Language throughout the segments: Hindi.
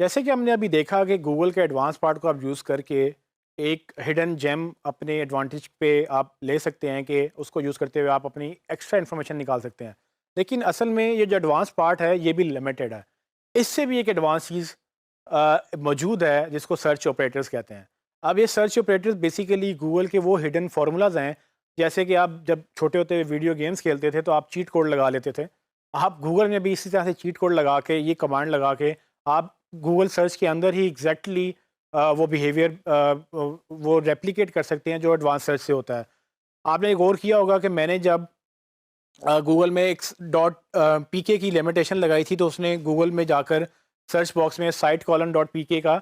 जैसे कि हमने अभी देखा कि गूगल के एडवांस पार्ट को आप यूज़ करके एक हिडन जेम अपने एडवांटेज पे आप ले सकते हैं कि उसको यूज़ करते हुए आप अपनी एक्स्ट्रा इन्फॉर्मेशन निकाल सकते हैं। लेकिन असल में ये जो एडवांस पार्ट है ये भी लिमिटेड है। इससे भी एक एडवांस चीज़ मौजूद है जिसको सर्च ऑपरेटर्स कहते हैं। अब ये सर्च ऑपरेटर्स बेसिकली गूगल के वो हिडन फार्मूलाज हैं, जैसे कि आप जब छोटे होते हुए वीडियो गेम्स खेलते थे तो आप चीट कोड लगा लेते थे। आप गूगल में भी इसी तरह से चीट कोड लगा के ये कमांड लगा के आप गूगल सर्च के अंदर ही एग्जैक्टली वो बिहेवियर वो रेप्लिकेट कर सकते हैं जो एडवांस सर्च से होता है। आपने एक और किया होगा कि मैंने जब गूगल में एक डॉट पीके की लिमिटेशन लगाई थी तो उसने गूगल में जाकर सर्च बॉक्स में साइट कॉलन डॉट पीके का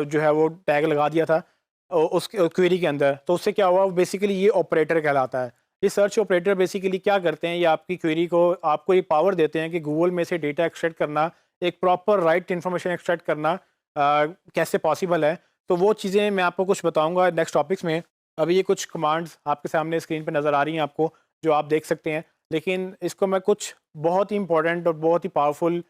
जो है वो टैग लगा दिया था उस क्वेरी के अंदर। तो उससे क्या हुआ, बेसिकली ये ऑपरेटर कहलाता है। ये सर्च ऑपरेटर बेसिकली क्या करते हैं, ये आपकी क्वेरी को आपको ये पावर देते हैं कि गूगल में से डेटा एक्सट्रैक्ट करना, एक प्रॉपर राइट इन्फॉर्मेशन एक्सट्रैक्ट करना कैसे पॉसिबल है। तो वो चीज़ें मैं आपको कुछ बताऊंगा नेक्स्ट टॉपिक्स में। अभी ये कुछ कमांड्स आपके सामने स्क्रीन पर नज़र आ रही हैं आपको, जो आप देख सकते हैं। लेकिन इसको मैं कुछ बहुत ही इंपॉर्टेंट और बहुत ही पावरफुल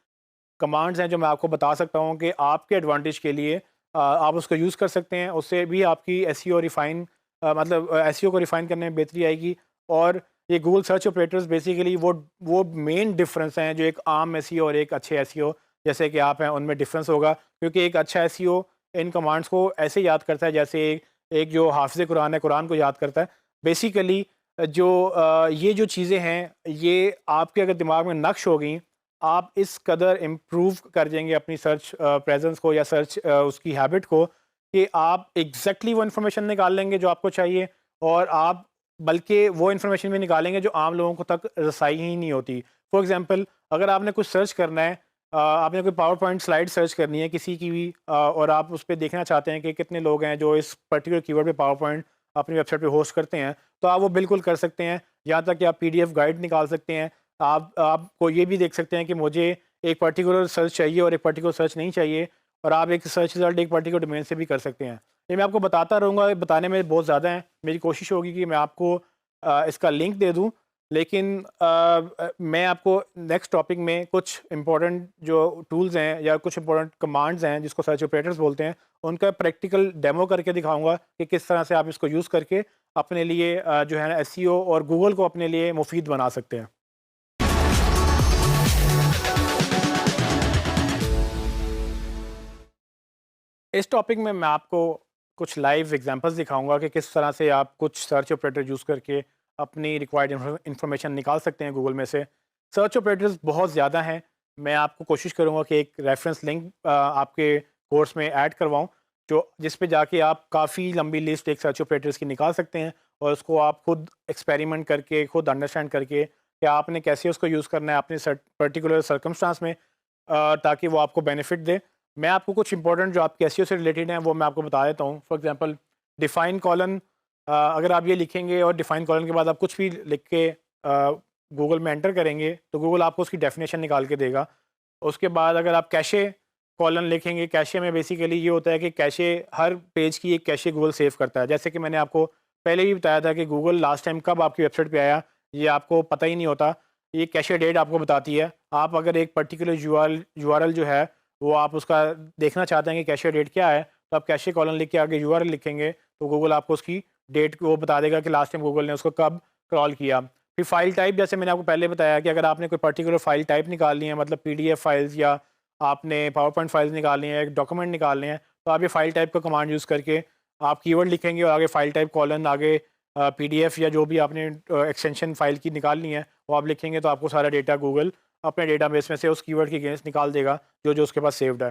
कमांड्स हैं जो मैं आपको बता सकता हूँ कि आपके एडवांटेज के लिए आप उसको यूज़ कर सकते हैं। उससे भी आपकी एसईओ रिफ़ाइन मतलब एसईओ को रिफ़ाइन करने में बेहतरी आएगी। और ये गूगल सर्च ऑपरेटर्स बेसिकली वो मेन डिफरेंस हैं जो एक आम एसईओ और एक अच्छे एसईओ जैसे कि आप हैं उनमें डिफरेंस होगा। क्योंकि एक अच्छा एसईओ इन कमांड्स को ऐसे याद करता है जैसे एक जो हाफ़िज़ कुरान है, कुरान को याद करता है। बेसिकली जो ये जो चीज़ें हैं ये आपके अगर दिमाग में नक्श हो गई, आप इस कदर इम्प्रूव कर देंगे अपनी सर्च प्रेजेंस को या सर्च उसकी हैबिट को कि आप एग्जैक्टली वो इन्फॉर्मेशन निकाल लेंगे जो आपको चाहिए। और आप बल्कि वो इन्फॉर्मेशन भी निकालेंगे जो आम लोगों को तक रसाई ही नहीं होती। फॉर एग्जांपल, अगर आपने कुछ सर्च करना है, आपने कोई पावर पॉइंट स्लाइड सर्च करनी है किसी की भी, और आप उस पर देखना चाहते हैं कि कितने लोग हैं जो इस पर्टिकुलर कीवर्ड पे पावर पॉइंट अपनी वेबसाइट पे होस्ट करते हैं, तो आप वो बिल्कुल कर सकते हैं। यहाँ तक कि आप पीडीएफ गाइड निकाल सकते हैं। आपको ये भी देख सकते हैं कि मुझे एक पर्टिकुलर सर्च चाहिए और एक पर्टिकुलर सर्च नहीं चाहिए, और आप एक सर्च रिजल्ट एक पर्टिकुलर डोमेन से भी कर सकते हैं। ये मैं आपको बताता रहूँगा, बताने में बहुत ज़्यादा है। मेरी कोशिश होगी कि मैं आपको इसका लिंक दे दूँ। लेकिन मैं आपको नेक्स्ट टॉपिक में कुछ इंपॉर्टेंट जो टूल्स हैं या कुछ इंपॉर्टेंट कमांड्स हैं जिसको सर्च ऑपरेटर्स बोलते हैं, उनका प्रैक्टिकल डेमो करके दिखाऊँगा कि किस तरह से आप इसको यूज़ करके अपने लिए जो है ना एसईओ और गूगल को अपने लिए मुफ़ीद बना सकते हैं। इस टॉपिक में मैं आपको कुछ लाइव एग्जांपल्स दिखाऊंगा कि किस तरह से आप कुछ सर्च ऑपरेटर यूज़ करके अपनी रिक्वायर्ड इन्फॉर्मेशन निकाल सकते हैं गूगल में से। सर्च ऑपरेटर्स बहुत ज़्यादा हैं। मैं आपको कोशिश करूंगा कि एक रेफरेंस लिंक आपके कोर्स में ऐड करवाऊं, जो जिस पे जाके आप काफ़ी लंबी लिस्ट एक सर्च ऑपरेटर्स की निकाल सकते हैं, और उसको आप खुद एक्सपेरिमेंट करके खुद अंडरस्टैंड करके कि आपने कैसे उसको यूज़ करना है अपने पर्टिकुलर सर्कमस्टांस में, ताकि वो आपको बेनिफिट दे। मैं आपको कुछ इंपॉर्टेंट जो आपके एसईओ से रिलेटेड हैं वो मैं आपको बता देता हूँ। फॉर एग्जांपल, डिफाइन कॉलन, अगर आप ये लिखेंगे और डिफाइन कॉलन के बाद आप कुछ भी लिख के गूगल में एंटर करेंगे तो गूगल आपको उसकी डेफिनेशन निकाल के देगा। उसके बाद अगर आप कैशे कॉलन लिखेंगे, कैशे में बेसिकली ये होता है कि कैशे हर पेज की एक कैशे गूगल सेव करता है। जैसे कि मैंने आपको पहले भी बताया था कि गूगल लास्ट टाइम कब आपकी वेबसाइट पे आया ये आपको पता ही नहीं होता। ये कैशे डेट आपको बताती है। आप अगर एक पर्टिकुलर यूआरएल जो है वो आप उसका देखना चाहते हैं कि कैशे डेट क्या है, तो आप कैशे कॉलन लिख के आगे यूआरएल लिखेंगे तो गूगल आपको उसकी डेट वो बता देगा कि लास्ट टाइम गूगल ने उसको कब क्रॉल किया। फिर फाइल टाइप, जैसे मैंने आपको पहले बताया कि अगर आपने कोई पर्टिकुलर फाइल टाइप निकालनी है, मतलब पीडीएफ फाइल्स या आपने पावर पॉइंट फाइल्स निकालनी है, एक डॉक्यूमेंट निकालने हैं, तो आप ये फाइल टाइप का कमांड यूज़ करके आप कीवर्ड लिखेंगे और आगे फाइल टाइप कॉलन आगे पीडीएफ या जो भी आपने एक्सटेंशन फाइल की निकालनी है वो आप लिखेंगे तो आपको सारा डेटा गूगल अपने डेटाबेस में से उस कीवर्ड के अगेंस्ट निकाल देगा जो जो उसके पास सेव्ड है।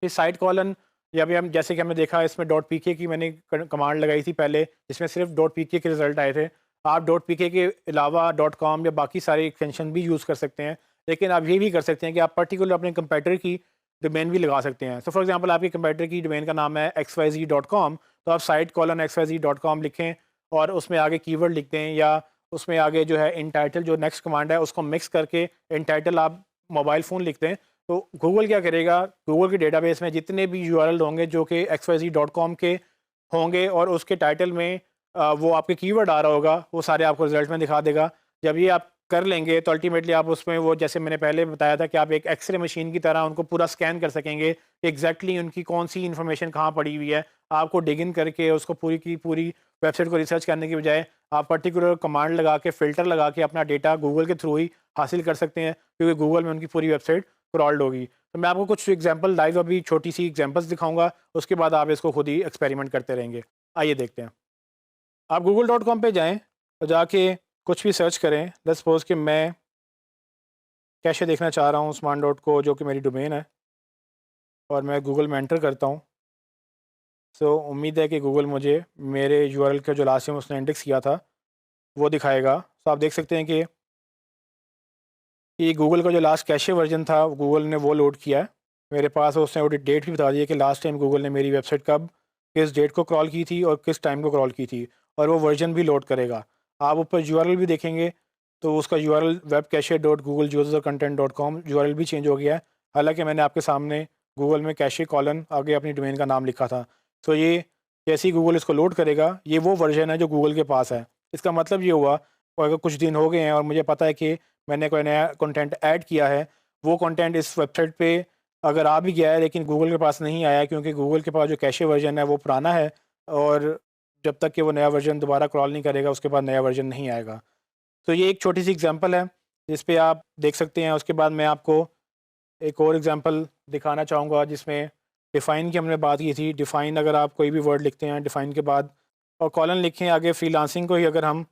फिर साइड कॉलन, या भी हम जैसे कि हमने देखा इसमें डॉट पीके की मैंने कमांड लगाई थी पहले, जिसमें सिर्फ डॉट पीके के रिजल्ट आए थे। आप डॉट पीके के अलावा डॉट कॉम या बाकी सारे एक्सटेंशन भी यूज़ कर सकते हैं। लेकिन आप ये भी कर सकते हैं कि आप पर्टिकुलर अपने कंप्यूटर की डोमेन भी लगा सकते हैं। तो फॉर एग्जांपल, आपके कंप्यूटर की डोमेन का नाम है xyz.com, तो आप साइट कॉलन xyz.com लिखें और उसमें आगे कीवर्ड लिख दें, या उसमें आगे जो है इन टाइटल जो नेक्स्ट कमांड है उसको मिक्स करके इन टाइटल आप मोबाइल फ़ोन लिख दें। तो गूगल क्या करेगा, गूगल के डेटाबेस में जितने भी यूआरएल होंगे जो कि xyz.com के होंगे और उसके टाइटल में वो आपके कीवर्ड आ रहा होगा, वो सारे आपको रिजल्ट में दिखा देगा। जब ये आप कर लेंगे तो अल्टीमेटली आप उसमें वो, जैसे मैंने पहले बताया था कि आप एक एक्सरे मशीन की तरह उनको पूरा स्कैन कर सकेंगे, एग्जैक्टली उनकी कौन सी इन्फॉर्मेशन कहाँ पड़ी हुई है। आपको डिग इन करके उसको पूरी की पूरी वेबसाइट को रिसर्च करने की बजाय आप पर्टिकुलर कमांड लगा के, फ़िल्टर लगा के अपना डेटा गूगल के थ्रू ही हासिल कर सकते हैं, क्योंकि गूगल में उनकी पूरी वेबसाइट क्रॉल्ड होगी। तो मैं आपको कुछ एग्जांपल लाइव अभी छोटी सी एग्जांपल्स दिखाऊंगा, उसके बाद आप इसको खुद ही एक्सपेरिमेंट करते रहेंगे। आइए देखते हैं। आप google.com पे जाएँ और जाके कुछ भी सर्च करें। लेट्स सपोज़ कि मैं कैशे देखना चाह रहा हूँ उस्मान डॉट को, जो कि मेरी डोमेन है, और मैं गूगल में एंटर करता हूँ। सो उम्मीद है कि गूगल मुझे मेरे यूआरएल का जो लास्ट टाइम उसने इंडेक्स किया था वो दिखाएगा। तो आप देख सकते हैं कि गूगल का जो लास्ट कैशे वर्जन था गूगल ने वो लोड किया है मेरे पास। उसने वो डेट भी बता दी है कि लास्ट टाइम गूगल ने मेरी वेबसाइट कब, किस डेट को क्रॉल की थी और किस टाइम को क्रॉल की थी, और वो वर्जन भी लोड करेगा। आप ऊपर यूआरएल भी देखेंगे तो उसका URL web cache dot Google user content dot com URL भी चेंज हो गया है। हालांकि मैंने आपके सामने गूगल में कैशे कॉलन आगे अपनी डोमेन का नाम लिखा था। तो ये जैसे ही गूगल इसको लोड करेगा, ये वो वर्जन है जो गूगल के पास है। इसका मतलब ये हुआ, और अगर कुछ दिन हो गए हैं और मुझे पता है कि मैंने कोई नया कंटेंट ऐड किया है, वो कंटेंट इस वेबसाइट पे अगर आ भी गया है लेकिन गूगल के पास नहीं आया, क्योंकि गूगल के पास जो कैशे वर्जन है वो पुराना है, और जब तक कि वो नया वर्जन दोबारा क्रॉल नहीं करेगा उसके बाद नया वर्जन नहीं आएगा। तो ये एक छोटी सी एग्जांपल है जिस पे आप देख सकते हैं। उसके बाद मैं आपको एक और एग्जांपल दिखाना चाहूँगा जिसमें डिफ़ाइन की हमने बात की थी। डिफ़ाइन, अगर आप कोई भी वर्ड लिखते हैं डिफ़ाइन के बाद और कॉलन लिखें आगे, फ्रीलांसिंग को ही अगर हम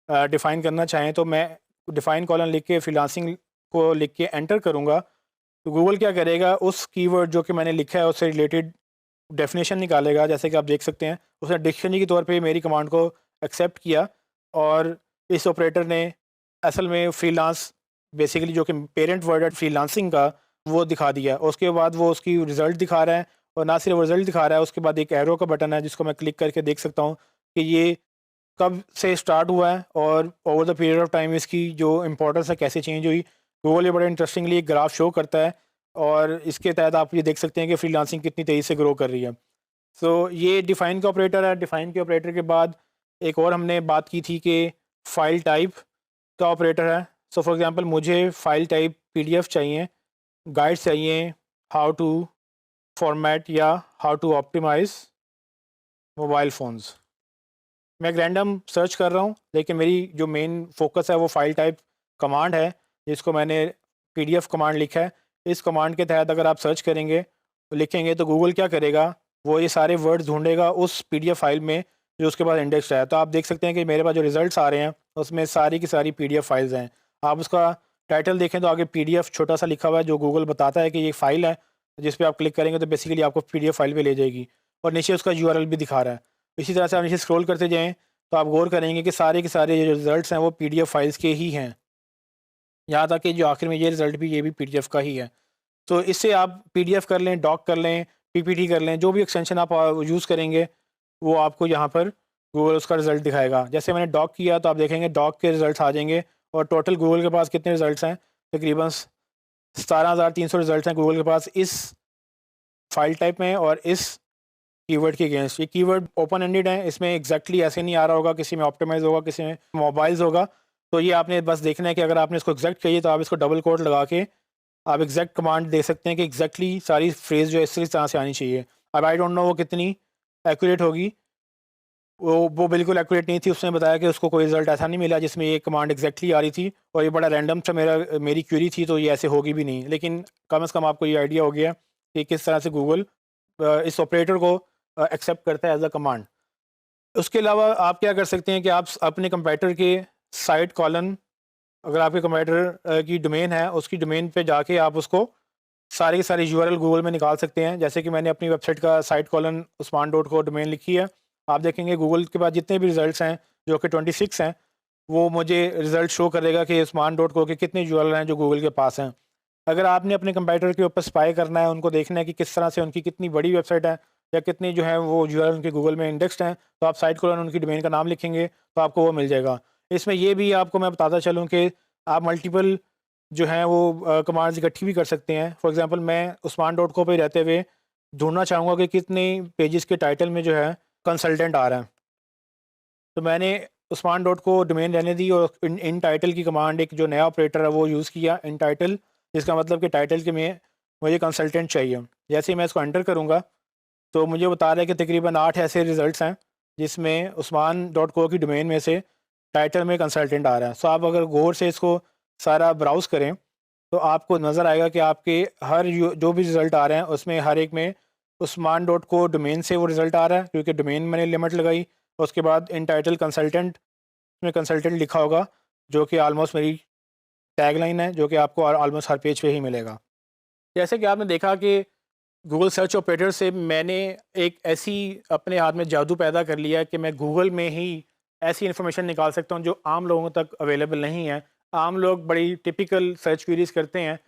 डिफ़ाइन करना चाहें तो मैं डिफ़ाइन कॉलन लिख के फ्रीलांसिंग को लिख के एंटर करूँगा, तो गूगल क्या करेगा, उस कीवर्ड जो कि मैंने लिखा है उससे रिलेटेड डेफिनेशन निकालेगा। जैसे कि आप देख सकते हैं उसने डिक्शनरी के तौर पे मेरी कमांड को एक्सेप्ट किया, और इस ऑपरेटर ने असल में फ्रीलांस बेसिकली जो कि पेरेंट वर्ड है फ्रीलांसिंग का, वो दिखा दिया। उसके बाद वो उसकी रिज़ल्ट दिखा रहा है, और ना सिर्फ रिज़ल्ट दिखा रहा है, उसके बाद एक एरो का बटन है जिसको मैं क्लिक करके देख सकता हूँ कि ये कब से स्टार्ट हुआ है और over the period of time इसकी जो इम्पोर्टेंस है कैसे चेंज हुई। गूगल ये बड़ा इंटरेस्टिंगली एक ग्राफ शो करता है, और इसके तहत आप ये देख सकते हैं कि फ्रीलांसिंग कितनी तेज़ी से ग्रो कर रही है। सो ये डिफ़ाइन का ऑपरेटर है। डिफ़ाइन के ऑपरेटर के बाद एक और हमने बात की थी कि फ़ाइल टाइप का ऑपरेटर है। सो फॉर एग्ज़ाम्पल मुझे फ़ाइल टाइप पीडीएफ चाहिए, गाइड्स चाहिए, हाउ टू फॉर्मेट या how to optimise mobile phones. मैं एक रैंडम सर्च कर रहा हूँ, लेकिन मेरी जो मेन फ़ोकस है वो फ़ाइल टाइप कमांड है, जिसको मैंने पीडीएफ कमांड लिखा है। इस कमांड के तहत अगर आप सर्च करेंगे, लिखेंगे, तो गूगल क्या करेगा, वो ये सारे वर्ड्स ढूँढेगा उस पीडीएफ फ़ाइल में जो उसके पास इंडेक्स्ड है। तो आप देख सकते हैं कि मेरे पास जो रिज़ल्ट्स आ रहे हैं, उसमें सारी की सारी पीडीएफ फ़ाइल्स हैं। आप उसका टाइटल देखें तो आगे पीडीएफ छोटा-सा लिखा हुआ है, जो गूगल बताता है कि ये फ़ाइल है। जिस पे आप क्लिक करेंगे तो बेसिकली आपको पीडीएफ फ़ाइल पे ले जाएगी, और नीचे उसका यूआरएल भी दिखा रहा है। इसी तरह से आप नीचे स्क्रॉल करते जाएँ तो आप गौर करेंगे कि सारे के सारे जो रिज़ल्ट्स हैं वो पीडीएफ फाइल्स के ही हैं। यहाँ तक कि जो आखिर में ये रिज़ल्ट भी, ये भी पीडीएफ का ही है। तो इससे आप पीडीएफ कर लें, डॉक कर लें, पीपीटी कर लें, जो भी एक्सटेंशन आप यूज़ करेंगे वो आपको यहाँ पर गूगल उसका रिज़ल्ट दिखाएगा। जैसे मैंने डॉक किया तो आप देखेंगे डॉक के रिज़ल्ट्स आ जाएँगे, और टोटल गूगल के पास कितने रिज़ल्ट्स हैं, तकरीबन 17,300 रिज़ल्ट्स हैं गूगल के पास इस फ़ाइल टाइप में और इस कीवर्ड के अगेंस्ट। ये कीवर्ड ओपन एंडेड है, इसमें एग्जैक्टली ऐसे नहीं आ रहा होगा, किसी में ऑप्टिमाइज़ होगा, किसी में मोबाइल्स होगा। तो ये आपने बस देखना है कि अगर आपने इसको एग्जैक्ट चाहिए तो आप इसको डबल कोट लगा के आप एग्जैक्ट कमांड दे सकते हैं कि एग्जैक्टली सारी फ्रेज़ जो है इस तरह से आनी चाहिए। अब आई डोंट नो वो कितनी एक्यूरेट होगी, वो बिल्कुल एक्यूरेट नहीं थी। उसने बताया कि उसको कोई रिज़ल्ट ऐसा नहीं मिला जिसमें ये कमांड एग्जैक्टली आ रही थी, और ये बड़ा रैंडम सा मेरी क्वेरी थी, तो ये ऐसे होगी भी नहीं। लेकिन कम से कम आपको ये आइडिया हो गया कि किस तरह से गूगल इस ऑपरेटर को एक्सेप्ट करता है एज अ कमांड। उसके अलावा आप क्या कर सकते हैं कि आप अपने कंप्यूटर के साइट कॉलन, अगर आपके कंप्यूटर की डोमेन है, उसकी डोमेन पे जाके आप उसको सारे के सारे यूआरएल गूगल में निकाल सकते हैं। जैसे कि मैंने अपनी वेबसाइट का साइट कॉलन उस्मान डॉट को डोमेन लिखी है। आप देखेंगे गूगल के पास जितने भी रिजल्ट्स हैं, जो कि 26 हैं, वो मुझे रिजल्ट शो करेगा कि उस्मान डॉट को के कितने यूआरएल हैं जो गूगल के पास हैं। अगर आपने अपने कंप्यूटर के ऊपर स्पाई करना है, उनको देखना है कि किस तरह से उनकी कितनी बड़ी वेबसाइट है या कितनी जो है वो यूआरएल उनके गूगल में इंडेक्स्ड हैं, तो आप साइट कॉलन उनकी डोमेन का नाम लिखेंगे तो आपको वो मिल जाएगा। इसमें ये भी आपको मैं बताता चलूँ कि आप मल्टीपल जो हैं वो कमांड्स इकट्ठी भी कर सकते हैं। फॉर एग्ज़ाम्पल मैं उस्मान डॉट को पे रहते हुए ढूँढना चाहूँगा कि कितने पेजेस के टाइटल में जो है कंसल्टेंट आ रहा है। तो मैंने उस्मान डॉट को डोमेन रहने दी और इन टाइटल की कमांड एक जो नया ऑपरेटर है वो यूज़ किया इन टाइटल, जिसका मतलब कि टाइटल के में मुझे कंसल्टेंट चाहिए। जैसे ही मैं इसको एंटर करूँगा तो मुझे बता रहा है कि तकरीबन 8 ऐसे रिज़ल्ट्स हैं जिसमें उस्मान डॉट को की डोमेन में से टाइटल में कंसल्टेंट आ रहा है। सो आप अगर गौर से इसको सारा ब्राउज़ करें तो आपको नज़र आएगा कि आपके हर जो भी रिज़ल्ट आ रहे हैं उसमें हर एक में उस्मान डॉट को डोमेन से वो रिज़ल्ट आ रहा है, क्योंकि डोमेन मैंने लिमिट लगाई। उसके बाद इन टाइटल कंसल्टेंट में कंसल्टेंट लिखा होगा, जो कि ऑलमोस्ट मेरी टैगलाइन है, जो कि आपको ऑलमोस्ट हर पेज पे ही मिलेगा। जैसे कि आपने देखा कि गूगल सर्च ऑपरेटर से मैंने एक ऐसी अपने हाथ में जादू पैदा कर लिया कि मैं गूगल में ही ऐसी इन्फॉर्मेशन निकाल सकता हूँ जो आम लोगों तक अवेलेबल नहीं है। आम लोग बड़ी टिपिकल सर्च क्वेरीज करते हैं,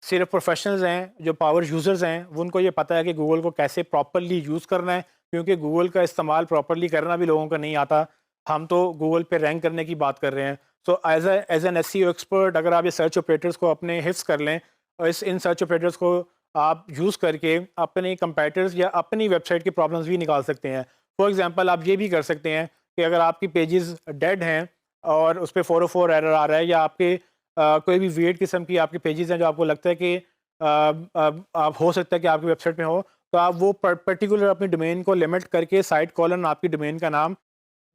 सिर्फ प्रोफेशनल्स हैं जो पावर यूज़र्स हैं वो उनको ये पता है कि गूगल को कैसे प्रॉपरली यूज़ करना है, क्योंकि गूगल का इस्तेमाल प्रॉपरली करना भी लोगों को नहीं आता। हम तो गूगल पे रैंक करने की बात कर रहे हैं। So as an SEO expert अगर आप ये सर्च ऑपरेटर्स को अपने हिफ्स कर लें और इन सर्च ऑपरेटर्स को आप यूज़ करके अपने कंपेटिटर्स या अपनी वेबसाइट की प्रॉब्लम्स भी निकाल सकते हैं। फॉर एग्जांपल आप ये भी कर सकते हैं कि अगर आपकी पेजेस डेड हैं और उस पे 404 एरर आ रहा है, या आपके कोई भी वियर्ड किस्म की आपके पेजेस हैं जो आपको लगता है कि आप हो सकता है कि आपकी वेबसाइट में हो, तो आप वो पर्टिकुलर अपनी डोमेन को लिमिट करके साइट कॉलन आपकी डोमेन का नाम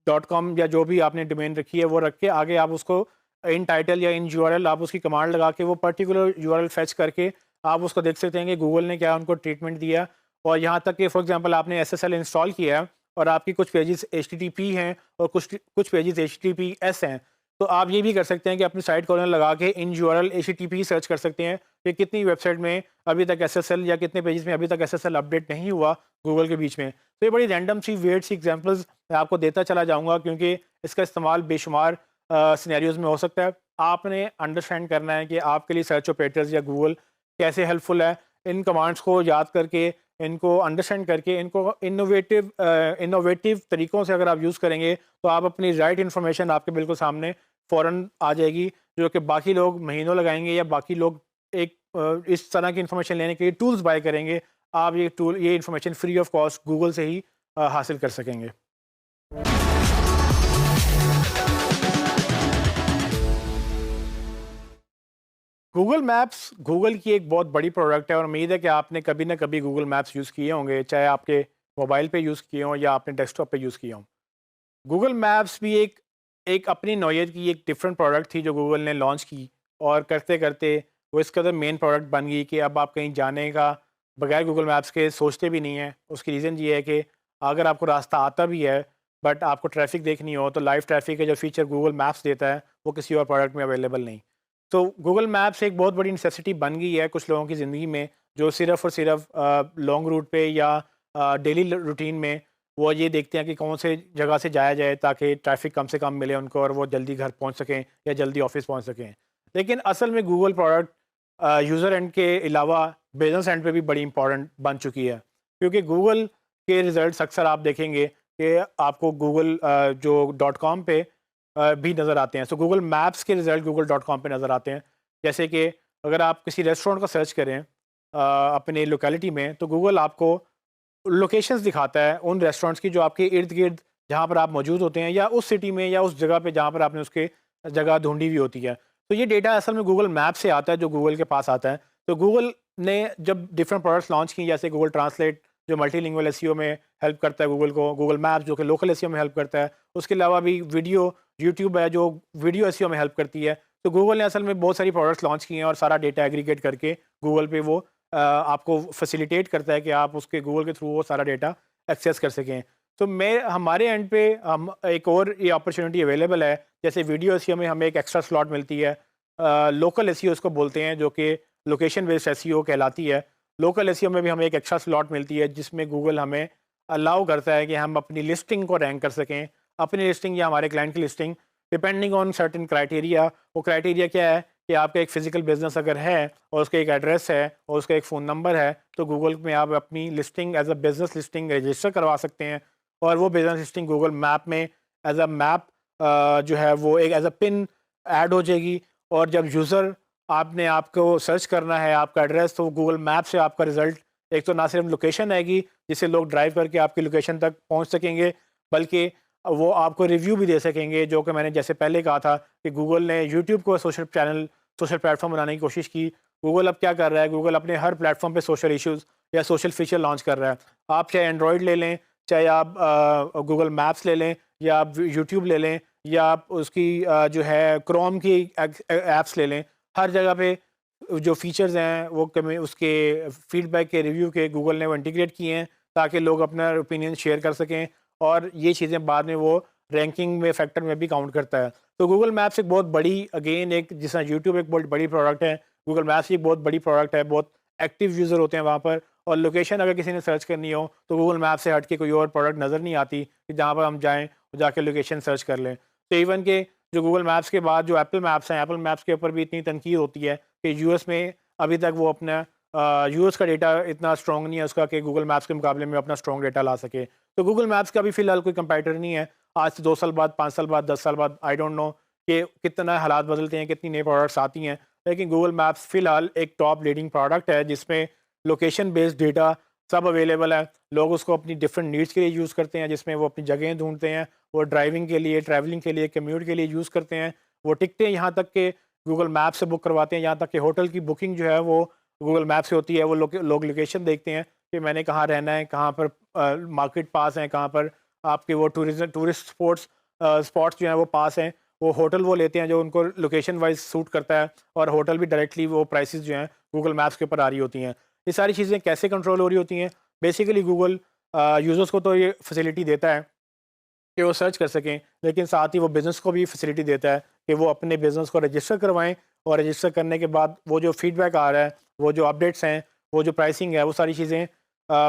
डॉट कॉम या जो भी आपने डोमेन रखी है वो रख के आगे आप उसको इन टाइटल या इन यूआरएल आप उसकी कमांड लगा के वो पर्टिकुलर यूआरएल फेच करके आप उसको देख सकते हैं कि गूगल ने क्या उनको ट्रीटमेंट दिया। और यहाँ तक कि फॉर एग्जांपल आपने एसएसएल इंस्टॉल किया है और आपकी कुछ पेजेस एचटीटीपी हैं और कुछ कुछ पेजेस एचटीटीपीएस हैं, तो आप ये भी कर सकते हैं कि अपनी साइट कॉलन लगा के इन यूआरएल एचटीटीपी सर्च कर सकते हैं कि कितनी वेबसाइट में अभी तक एसएसएल या कितने पेजेस में अभी तक एसएसएल अपडेट नहीं हुआ गूगल के बीच में। तो ये बड़ी रैंडम सी वेट सी एग्जांपल्स मैं आपको देता चला जाऊंगा, क्योंकि इसका इस्तेमाल बेशुमार सिनेरियोज में हो सकता है। आपने अंडरस्टैंड करना है कि आपके लिए सर्च ऑपरेटर्स या गूगल कैसे हेल्पफुल है। इन कमांड्स को याद करके, इनको अंडरस्टैंड करके, इनको इनोवेटिव तरीक़ों से अगर आप यूज़ करेंगे तो आप अपनी राइट इन्फॉर्मेशन आपके बिल्कुल सामने फ़ौरन आ जाएगी, जो कि बाकी लोग महीनों लगाएंगे या बाकी लोग एक इस तरह की इन्फॉर्मेशन लेने के लिए टूल्स बाय करेंगे। आप ये information free of cost Google से ही हासिल कर सकेंगे। गूगल मैप्स गूगल की एक बहुत बड़ी प्रोडक्ट है और उम्मीद है कि आपने कभी ना कभी गूगल मैप्स यूज़ किए होंगे, चाहे आपके मोबाइल पे यूज़ किए हों या आपने डेस्कटॉप पे यूज़ किए हों। गूगल मैप्स भी एक एक अपनी नौयत की एक डिफरेंट प्रोडक्ट थी जो गूगल ने लॉन्च की, और करते करते वो इस कदर मेन प्रोडक्ट बन गई कि अब आप कहीं जाने का बगैर गूगल मैप्स के सोचते भी नहीं हैं। उसकी रीज़न ये है कि अगर आपको रास्ता आता भी है बट आपको ट्रैफिक देखनी हो तो लाइव ट्रैफिक का जो फीचर गूगल मैप्स देता है वो किसी और प्रोडक्ट में अवेलेबल नहीं। तो गूगल मैप्स एक बहुत बड़ी नेसेसिटी बन गई है कुछ लोगों की ज़िंदगी में, जो सिर्फ़ और सिर्फ लॉन्ग रूट पे या डेली रूटीन में वो ये देखते हैं कि कौन से जगह से जाया जाए ताकि ट्रैफिक कम से कम मिले उनको और वो जल्दी घर पहुंच सकें या जल्दी ऑफिस पहुंच सकें। लेकिन असल में गूगल प्रोडक्ट यूज़र एंड के अलावा बिजनेस एंड पे भी बड़ी इंपॉर्टेंट बन चुकी है, क्योंकि गूगल के रिजल्ट्स अक्सर आप देखेंगे कि आपको गूगल जो .com पे भी नज़र आते हैं। सो गूगल मैप्स के रिजल्ट गूगल .com पे नज़र आते हैं। जैसे कि अगर आप किसी रेस्टोरेंट का सर्च करें अपने लोकेलिटी में, तो गूगल आपको लोकेशंस दिखाता है उन रेस्टोरेंट्स की जो आपके इर्द गिर्द जहाँ पर आप मौजूद होते हैं, या उस सिटी में या उस जगह पे जहाँ पर आपने उसके जगह ढूंढी हुई होती है। तो ये डेटा असल में गूगल मैप से आता है जो गूगल के पास आता है। तो गूगल ने जब डिफरेंट प्रोडक्ट्स लॉन्च की, जैसे गूगल ट्रांसलेट जो मल्टीलिंगुअल एसईओ में हेल्प करता है गूगल को, गूगल मैप्स जो कि लोकल एसईओ में हेल्प करता है, उसके अलावा भी वीडियो यूट्यूब है जो वीडियो एसईओ में हेल्प करती है। तो गूगल ने असल में बहुत सारी प्रोडक्ट्स लॉन्च किए हैं और सारा डेटा एग्रीगेट करके गूगल पे वो आपको फैसिलिटेट करता है कि आप उसके गूगल के थ्रू वो सारा डेटा एक्सेस कर सकें। तो मैं हमारे एंड पे हम एक और ये अपॉर्चुनिटी अवेलेबल है, जैसे वीडियो एसईओ में हमें एक एक्स्ट्रा स्लॉट मिलती है, लोकल एसईओ उसको बोलते हैं, जो कि लोकेशन बेस्ड एसईओ कहलाती है। लोकल एसईओ में भी हमें एक एक्स्ट्रा स्लॉट मिलती है जिसमें गूगल हमें अलाउ करता है कि हम अपनी लिस्टिंग को रैंक कर सकें, अपनी लिस्टिंग या हमारे क्लाइंट की listing depending on certain criteria. वो क्राइटेरिया क्या है कि आपका एक फ़िज़िकल बिज़नेस अगर है और उसका एक एड्रेस है और उसका एक फ़ोन नंबर है, तो गूगल में आप अपनी listing as a business listing register करवा सकते हैं, और वो बिज़नेस लिस्टिंग गूगल मैप में एज़ अ मैप जो है वो एक एज़ अ पिन ऐड हो जाएगी। और जब यूज़र आपने आपको सर्च करना है आपका एड्रेस, तो गूगल मैप से आपका रिज़ल्ट एक तो ना सिर्फ लोकेशन आएगी जिससे लोग ड्राइव करके आपकी लोकेशन तक पहुंच सकेंगे, बल्कि वो आपको रिव्यू भी दे सकेंगे, जो कि मैंने जैसे पहले कहा था कि गूगल ने यूट्यूब को सोशल प्लेटफॉर्म बनाने की कोशिश की। गूगल अब क्या कर रहा है, गूगल अपने हर प्लेटफॉर्म पे सोशल इश्यूज़ या सोशल फीचर लॉन्च कर रहा है। आप चाहे एंड्रॉयड ले लें, चाहे आप गूगल मैप्स ले लें, या आप यूट्यूब ले लें, या आप उसकी जो है क्रोम की ऐप्स ले लें, हर जगह पे जो फीचर्स हैं वो उसके फीडबैक के रिव्यू के गूगल ने वो इंटीग्रेट किए हैं, ताकि लोग अपना ओपिनियन शेयर कर सकें, और ये चीज़ें बाद में वो रैंकिंग में फैक्टर में भी काउंट करता है। तो गूगल मैप्स एक बहुत बड़ी, अगेन एक जिस तरह यूट्यूब एक बहुत बड़ी प्रोडक्ट है, गूगल मैप्स एक बहुत बड़ी प्रोडक्ट है, बहुत एक्टिव यूज़र होते हैं वहाँ पर, और लोकेशन अगर किसी ने सर्च करनी हो तो गूगल मैप से हट के कोई और प्रोडक्ट नज़र नहीं आती कि जहाँ पर हम जाएँ और जाके लोकेशन सर्च कर लें। तो इवन के जो गूगल मैप्स के बाद जो एप्पल मैप्स हैं, एप्पल मैप्स के ऊपर भी इतनी तनकीद होती है कि यूएस में अभी तक वो अपना यूएस का डेटा इतना स्ट्रॉन्ग नहीं है उसका कि गूगल मैप्स के मुकाबले में अपना स्ट्रॉन्ग डेटा ला सके। तो गूगल मैप्स का भी फ़िलहाल कोई कंपैरेटर नहीं है। आज से 2 साल बाद, 5 साल बाद, 10 साल बाद, आई डोंट नो कि कितना हालात बदलते हैं, कितनी नई प्रोडक्ट्स आती हैं। लेकिन गूगल मैप्स फ़िलहाल एक टॉप लीडिंग प्रोडक्ट है, जिसमें लोकेशन बेस्ड डेटा सब अवेलेबल है। लोग उसको अपनी डिफरेंट नीड्स के लिए यूज़ करते हैं, जिसमें वो अपनी जगहें ढूँढते हैं, वो ड्राइविंग के लिए, ट्रैवलिंग के लिए, कम्यूट के लिए यूज़ करते हैं। वो टिकटें यहाँ तक के गूगल मैप से बुक करवाते हैं, यहाँ तक कि होटल की बुकिंग जो है वो गूगल मैप से होती है। वो लोग लोकेशन देखते हैं कि मैंने कहाँ रहना है, कहाँ पर मार्केट पास है, कहाँ पर आपके वो टूरिस्ट स्पॉट्स जो हैं वो पास हैं। वो होटल वो लेते हैं जो उनको लोकेशन वाइज़ सूट करता है, और होटल भी डायरेक्टली वो प्राइसेस जो हैं गूगल मैप्स के ऊपर आ रही होती हैं। ये सारी चीज़ें कैसे कंट्रोल हो रही होती हैं? बेसिकली गूगल यूज़र्स को तो ये फैसिलिटी देता है कि वो सर्च कर सकें, लेकिन साथ ही वो बिज़नेस को भी फैसिलिटी देता है कि वो अपने बिज़नेस को रजिस्टर करवाएँ, और रजिस्टर करने के बाद वो जो फीडबैक आ रहा है, वो जो अपडेट्स हैं, वो जो प्राइसिंग है, वो सारी चीज़ें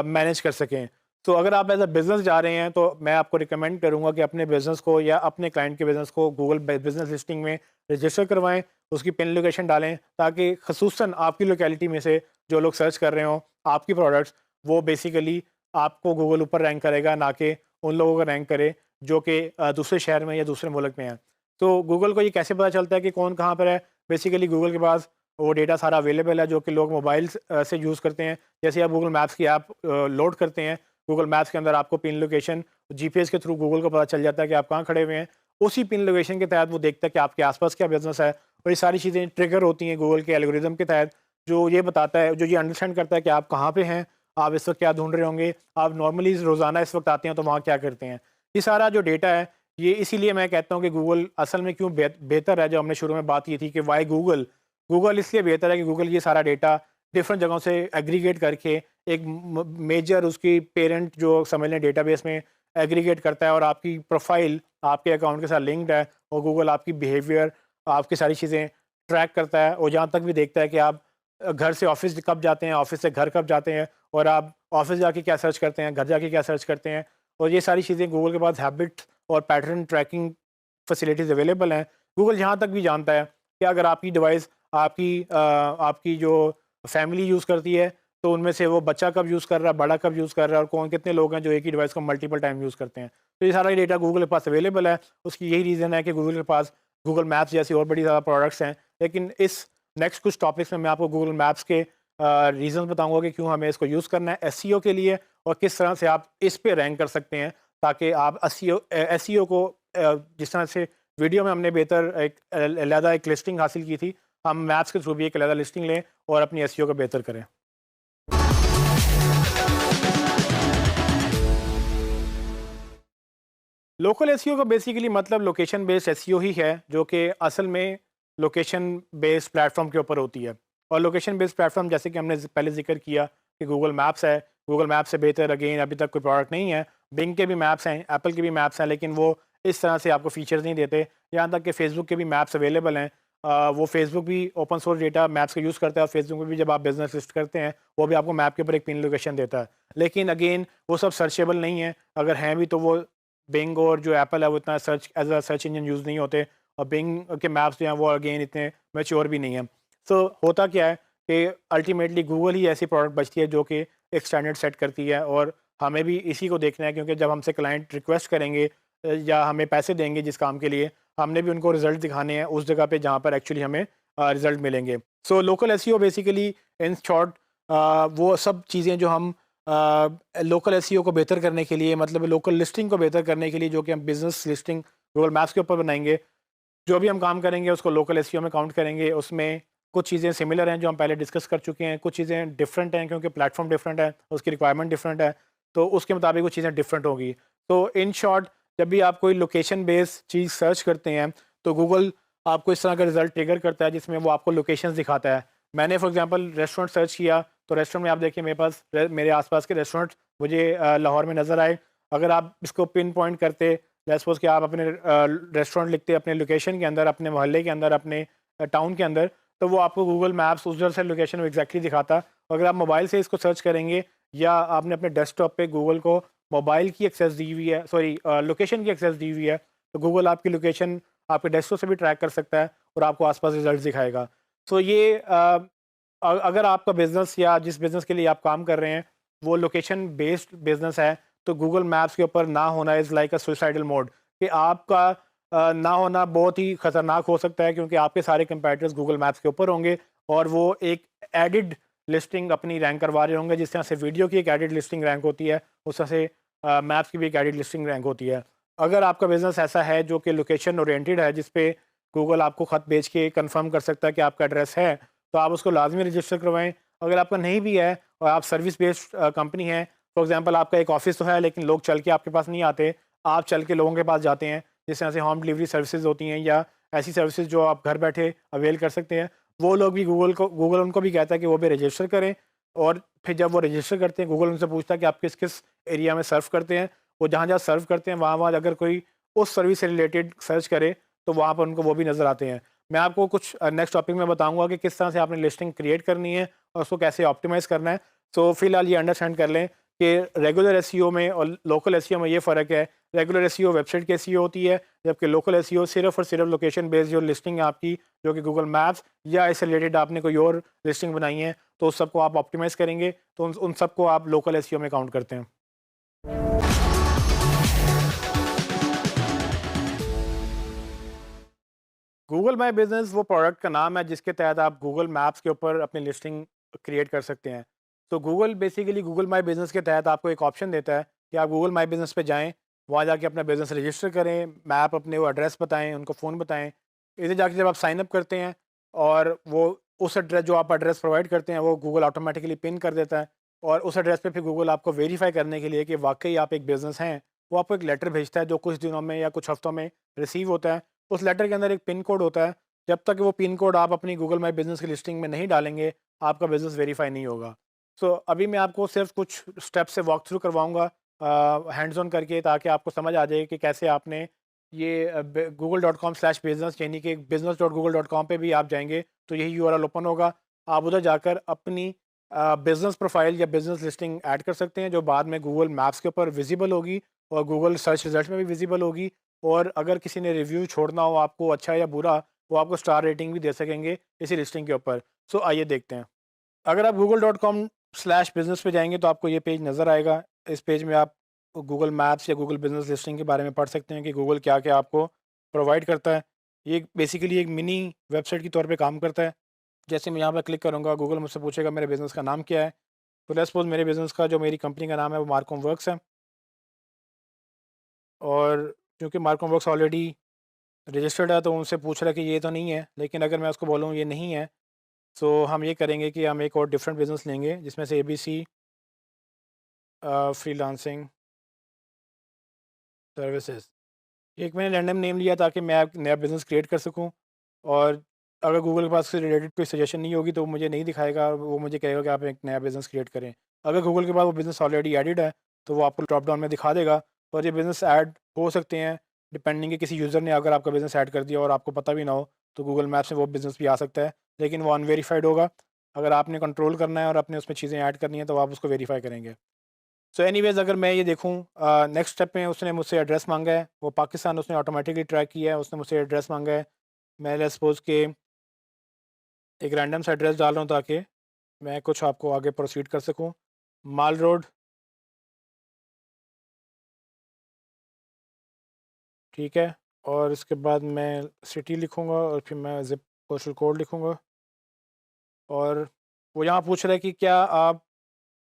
मैनेज कर सकें। तो अगर आप एज़ अ बिज़नेस जा रहे हैं तो मैं आपको रिकमेंड करूँगा कि अपने बिज़नेस को या अपने क्लाइंट के बिज़नेस को गूगल बिज़नेस लिस्टिंग में रजिस्टर करवाएँ, उसकी पिन लोकेशन डालें, ताकि ख़ुसूसन आपकी लोकेलिटी में से जो लोग सर्च कर रहे हों आपकी प्रोडक्ट्स, वो बेसिकली आपको गूगल ऊपर रैंक करेगा, ना कि उन लोगों को रैंक करे जो कि दूसरे शहर में या दूसरे मुल्क में हैं। तो गूगल को ये कैसे पता चलता है कि कौन कहाँ पर है? बेसिकली गूगल के पास वो डेटा सारा अवेलेबल है, जो कि लोग मोबाइल से यूज़ करते हैं। जैसे आप गूगल मैप्स की ऐप लोड करते हैं, गूगल मैप्स के अंदर आपको पिन लोकेशन जीपीएस के थ्रू गूगल को पता चल जाता है कि आप कहाँ खड़े हुए हैं। उसी पिन लोकेशन के तहत वो देखता है कि आपके आस-पास क्या बिज़नेस है, और ये सारी चीज़ें ट्रिगर होती हैं गूगल के एल्गोरिदम के तहत, जो ये बताता है, जो ये अंडरस्टैंड करता है कि आप कहाँ पे हैं, आप इस वक़्त क्या ढूँढ रहे होंगे, आप नॉर्मली रोज़ाना इस वक़्त आते हैं तो वहाँ क्या करते हैं। ये सारा जो डेटा है, ये इसीलिए मैं कहता हूँ कि गूगल असल में क्यों बेहतर है, जो हमने शुरू में बात की थी कि व्हाई गूगल। गूगल इसलिए बेहतर है कि गूगल ये सारा डेटा डिफरेंट जगहों से एग्रीगेट करके एक मेजर उसकी पेरेंट जो समझ लें डेटाबेस में एग्रीगेट करता है, और आपकी प्रोफाइल आपके अकाउंट के साथ लिंक्ड है, और गूगल आपकी बिहेवियर, आपकी सारी चीज़ें ट्रैक करता है, और जहाँ तक भी देखता है कि आप घर से ऑफिस कब जाते हैं, ऑफिस से घर कब जाते हैं, और आप ऑफिस जाके क्या सर्च करते हैं, घर जाके क्या सर्च करते हैं। और ये सारी चीज़ें गूगल के पास हैबिट और पैटर्न ट्रैकिंग फैसिलिटीज़ अवेलेबल हैं। गूगल यहाँ तक भी जानता है कि अगर आपकी डिवाइस आपकी जो फैमिली यूज़ करती है, तो उनमें से वो बच्चा कब यूज़ कर रहा है, बड़ा कब यूज़ कर रहा है, और कौन कितने लोग हैं जो एक ही डिवाइस को मल्टीपल टाइम यूज़ करते हैं। तो ये सारा डेटा गूगल के पास अवेलेबल है। उसकी यही रीज़न है कि गूगल के पास गूगल मैप्स जैसी और बड़ी ज़्यादा प्रोडक्ट्स हैं। लेकिन इस नेक्स्ट कुछ टॉपिक्स में मैं आपको गूगल मैप्स के रीज़न बताऊँगा कि क्यों हमें इसको यूज़ करना है एसईओ के लिए, और किस तरह से आप इस पे रैंक कर सकते हैं, ताकि आप एसईओ को जिस तरह से वीडियो में हमने बेहतर एक अलहदा एक लिस्टिंग हासिल की थी, हम मैप्स के थ्रू भी एक अलहदा लिस्टिंग लें और अपनी एसईओ को बेहतर करें। लोकल एसईओ का बेसिकली मतलब लोकेशन बेस्ड एसईओ ही है, जो कि असल में लोकेशन बेस्ड प्लेटफॉर्म के ऊपर होती है। और लोकेशन बेस्ड प्लेटफॉर्म जैसे कि हमने पहले जिक्र किया कि गूगल मैप्स है, गूगल मैप्स से बेहतर अगेन अभी तक कोई प्रोडक्ट नहीं है। बिंग के भी मैप्स हैं, एप्पल के भी मैप्स हैं, लेकिन वो इस तरह से आपको फीचर्स नहीं देते। यहाँ तक कि फेसबुक के भी मैप्स अवेलेबल हैं। वो फेसबुक भी ओपन सोर्स डेटा मैप्स का यूज़ करता है, और फेसबुक में भी जब आप बिजनेस लिस्ट करते हैं वो भी आपको मैप के ऊपर एक पिन लोकेशन देता है। लेकिन अगेन वो सब सर्चेबल नहीं है, अगर हैं भी तो वो बिंग और जो एप्पल है वो इतना search as a search engine use नहीं होते, और बिंग के मैप्स जो हैं वो अगेन इतने मैच्योर भी नहीं है। सो होता क्या है कि अल्टीमेटली गूगल ही ऐसी प्रोडक्ट बचती है जो कि एक स्टैंडर्ड सेट करती है, और हमें भी इसी को देखना है, क्योंकि जब हमसे क्लाइंट रिक्वेस्ट करेंगे या हमें पैसे देंगे जिस काम के लिए, हमने भी उनको रिजल्ट दिखाने हैं उस जगह पे जहाँ पर एक्चुअली हमें रिजल्ट मिलेंगे। So local SEO basically in short वो सब चीज़ें जो हम लोकल एसईओ को बेहतर करने के लिए, मतलब लोकल लिस्टिंग को बेहतर करने के लिए, जो कि हम बिजनेस लिस्टिंग गूगल मैप्स के ऊपर बनाएंगे, जो भी हम काम करेंगे उसको लोकल एसईओ में काउंट करेंगे। उसमें कुछ चीज़ें सिमिलर हैं जो हम पहले डिस्कस कर चुके हैं, कुछ चीज़ें डिफरेंट हैं क्योंकि प्लेटफॉर्म डिफरेंट है, उसकी रिक्वायरमेंट डिफरेंट है, तो उसके मुताबिक वो चीज़ें डिफरेंट होगी। तो इन शॉर्ट, जब भी आप कोई लोकेशन बेस्ड चीज़ सर्च करते हैं तो गूगल आपको इस तरह का रिजल्ट ट्रिगर करता है जिसमें वो आपको लोकेशंस दिखाता है। मैंने फॉर एग्जांपल रेस्टोरेंट सर्च किया, तो रेस्टोरेंट में आप देखिए मेरे पास मेरे आसपास के रेस्टोरेंट मुझे लाहौर में नज़र आए। अगर आप इसको पिन पॉइंट करते, लेट्स सपोज कि आप अपने रेस्टोरेंट लिखते अपने लोकेशन के अंदर, अपने मोहल्ले के अंदर, अपने टाउन के अंदर, तो वो आपको गूगल मैप्स उधर से लोकेशन एग्जैक्टली दिखाता। अगर आप मोबाइल से इसको सर्च करेंगे या आपने अपने डेस्कटॉप पे गूगल को मोबाइल की एक्सेस दी हुई है, सॉरी लोकेशन की एक्सेस दी हुई है, तो गूगल आपकी लोकेशन आपके डेस्कटॉप से भी ट्रैक कर सकता है और आपको आसपास रिजल्ट दिखाएगा। सो ये अगर आपका बिजनेस या जिस बिजनेस के लिए आप काम कर रहे हैं वो लोकेशन बेस्ड बिजनेस है, तो गूगल मैप्स के ऊपर ना होना is like a suicidal mode, कि आपका ना होना बहुत ही खतरनाक हो सकता है, क्योंकि आपके सारे कंपैटिटर्स गूगल मैप्स के ऊपर होंगे और वो एक एडिड लिस्टिंग अपनी रैंक करवा रहे होंगे। जिस तरह से वीडियो की एक एडिड लिस्टिंग रैंक होती है, उस तरह से मैप्स की भी एक एडिड लिस्टिंग रैंक होती है। अगर आपका बिजनेस ऐसा है जो कि लोकेशन ओरिएंटेड है, जिस पे गूगल आपको खत भेज के कंफर्म कर सकता है कि आपका एड्रेस है, तो आप उसको लाजमी रजिस्टर करवाएं। अगर आपका नहीं भी है और आप सर्विस बेस्ड कंपनी है, फॉर एग्जांपल आपका एक ऑफिस तो है लेकिन लोग चल के आपके पास नहीं आते, आप चल के लोगों के पास जाते हैं, जिस तरह से होम डिलीवरी सर्विसेज होती हैं या ऐसी सर्विसेज जो आप घर बैठे अवेल कर सकते हैं, वो लोग भी गूगल उनको भी कहता है कि वो भी रजिस्टर करें। और फिर जब वो रजिस्टर करते हैं, गूगल उनसे पूछता है कि आप किस किस एरिया में सर्व करते हैं। वो जहाँ जहाँ सर्व करते हैं वहाँ वहाँ अगर कोई उस सर्विस से रिलेटेड सर्च करे तो वहाँ पर उनको वो भी नज़र आते हैं। मैं आपको कुछ नेक्स्ट टॉपिक में बताऊंगा कि किस तरह से आपने लिस्टिंग क्रिएट करनी है और उसको कैसे ऑप्टिमाइज़ करना है। सो फिलहाल ये अंडरस्टैंड कर लें कि रेगुलर एसईओ में और लोकल एसईओ में ये फ़र्क है। रेगुलर एसईओ वेबसाइट की एसईओ होती है, जबकि लोकल एसईओ सिर्फ और सिर्फ लोकेशन बेस्ड जो लिस्टिंग है आपकी, जो कि गूगल मैप्स या इससे रिलेटेड आपने कोई और लिस्टिंग बनाई है, तो उस सबको आप ऑप्टिमाइज़ करेंगे, तो उन सबको आप लोकल एसईओ में काउंट करते हैं। गूगल माई बिजनेस वो प्रोडक्ट का नाम है जिसके तहत आप गूगल मैप्स के ऊपर अपनी लिस्टिंग क्रिएट कर सकते हैं। तो Google basically Google my business के तहत आपको एक ऑप्शन देता है कि आप गूगल माई बिजनेस पे जाएं, वहाँ जाके अपना बिजनेस रजिस्टर करें, मैप अपने वो एड्रेस बताएं, उनको फ़ोन बताएं। इधर जाके जब आप साइन अप करते हैं और वो उस एड्रेस जो आप एड्रेस प्रोवाइड करते हैं वो गूगल ऑटोमेटिकली पिन कर देता है, और उस एड्रेस पे फिर गूगल आपको वेरीफाई करने के लिए कि वाकई आप एक बिज़नेस हैं, वो आपको एक लेटर भेजता है जो कुछ दिनों में या कुछ हफ्तों में रिसीव होता है। उस लेटर के अंदर एक पिन कोड होता है, जब तक वो पिन कोड आप अपनी गूगल माई बिज़नेस की लिस्टिंग में नहीं डालेंगे, आपका बिज़नेस वेरीफाई नहीं होगा। सो अभी मैं आपको सिर्फ कुछ स्टेप से वॉक थ्रू करवाऊँगा हैंड्स ऑन करके, ताकि आपको समझ आ जाए कि कैसे आपने ये google.com/business, यानी कि business.google.com पे भी आप जाएँगे तो यही यूआरएल ओपन होगा। आप उधर जाकर अपनी बिज़नेस प्रोफ़ाइल या बिज़नेस लिस्टिंग ऐड कर सकते हैं, जो बाद में गूगल मैप्स के ऊपर विज़िबल होगी और गूगल सर्च रिज़ल्ट में भी विज़िबल होगी। और अगर किसी ने रिव्यू छोड़ना हो आपको, अच्छा या बुरा, वो आपको स्टार रेटिंग भी दे सकेंगे इसी लिस्टिंग के ऊपर। सो आइए देखते हैं। अगर आप google.com/business पे जाएँगे तो आपको ये पेज नज़र आएगा। इस पेज में आप गूगल मैप्स या गूगल बिज़नेस लिस्टिंग के बारे में पढ़ सकते हैं कि गूगल क्या-क्या आपको प्रोवाइड करता है। ये बेसिकली एक मिनी वेबसाइट के तौर पे काम करता है। जैसे मैं यहाँ पे क्लिक करूँगा, गूगल मुझसे पूछेगा मेरे बिज़नेस का नाम क्या है। तो लेट्स सपोज़ मेरे बिज़नेस का, जो मेरी कंपनी का नाम है, वो मार्कोम वर्क्स है। और क्योंकि मार्कोम वर्क्स ऑलरेडी रजिस्टर्ड है तो उनसे पूछ रहा है कि ये तो नहीं है, लेकिन अगर मैं उसको बोलूँ ये नहीं है, तो हम ये करेंगे कि हम एक और डिफरेंट बिज़नेस लेंगे जिसमें से एबीसी फ्रीलांसिंग सर्विसेज। एक मैंने रैंडम नेम लिया ताकि मैं एक नया बिज़नेस क्रिएट कर सकूं, और अगर गूगल के पास से रिलेटेड कोई सजेशन नहीं होगी तो वो मुझे नहीं दिखाएगा, वो मुझे कहेगा कि आप एक नया बिज़नेस क्रिएट करें। अगर गूगल के पास वो बिज़नेस ऑलरेडी एडिड है तो वो आपको ड्रॉप डाउन में दिखा देगा, और ये बिज़नेस ऐड हो सकते हैं डिपेंडिंग कि किसी यूज़र ने अगर आपका बिज़नेस ऐड कर दिया और आपको पता भी ना हो, तो गूगल मैप्स में वो बिज़नेस भी आ सकता है, लेकिन वो अनवेरीफाइड होगा। अगर आपने कंट्रोल करना है और अपने उसमें चीज़ें ऐड करनी है तो आप उसको वेरीफाई करेंगे। सो एनीवेज़, अगर मैं ये देखूँ, नेक्स्ट स्टेप में उसने मुझसे एड्रेस मांगा है, वो पाकिस्तान उसने ऑटोमेटिकली ट्रैक किया है, उसने मुझसे एड्रेस मांगा है। मैं लेट्स सपोज़ के एक रैंडम सा एड्रेस डाल रहा हूँ ताकि मैं कुछ आपको आगे प्रोसीड कर सकूँ। माल रोड, ठीक है। और इसके बाद मैं सिटी लिखूँगा और फिर मैं ज़िप पोस्टल कोड लिखूँगा। और वो यहाँ पूछ रहा है कि क्या आप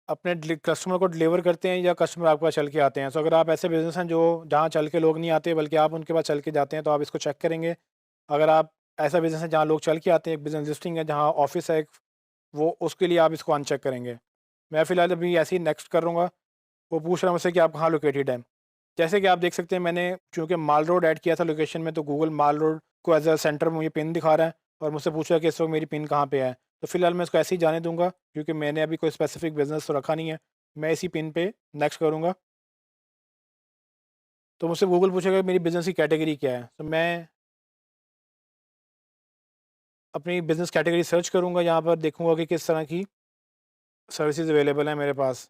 अपने कस्टमर को डिलीवर करते हैं या कस्टमर आपके पास चल के आते हैं। सो अगर आप ऐसे बिज़नेस हैं जो जहाँ चल के लोग नहीं आते बल्कि आप उनके पास चल के जाते हैं, तो आप इसको चेक करेंगे। अगर आप ऐसा बिज़नेस है जहाँ लोग चल के आते हैं, एक बिज़नेस लिस्टिंग है जहाँ ऑफ़िस है एक, वो उसके लिए आप इसको अनचेक करेंगे। मैं फ़िलहाल अभी ऐसे ही नेक्स्ट करूँगा। वो पूछ रहा है मुझसे कि आप कहाँ लोकेटेड हैं। जैसे कि आप देख सकते हैं, मैंने चूँकि माल रोड ऐड किया था लोकेशन में, तो गूगल माल रोड को एज़ अ सेंटर मुझे पिन दिखा रहा है और मुझसे पूछ रहा है कि इस वक़्त मेरी पिन कहाँ पे है। तो फ़िलहाल मैं इसको ऐसे ही जाने दूँगा क्योंकि मैंने अभी कोई स्पेसिफ़िक बिज़नेस तो रखा नहीं है। मैं इसी पिन पे नेक्स्ट करूँगा। तो मुझसे गूगल पूछेगा मेरी बिज़नेस की कैटेगरी क्या है? तो मैं अपनी बिज़नेस कैटेगरी सर्च करूँगा, यहाँ पर देखूँगा कि किस तरह की सर्विसेज़ अवेलेबल हैं मेरे पास।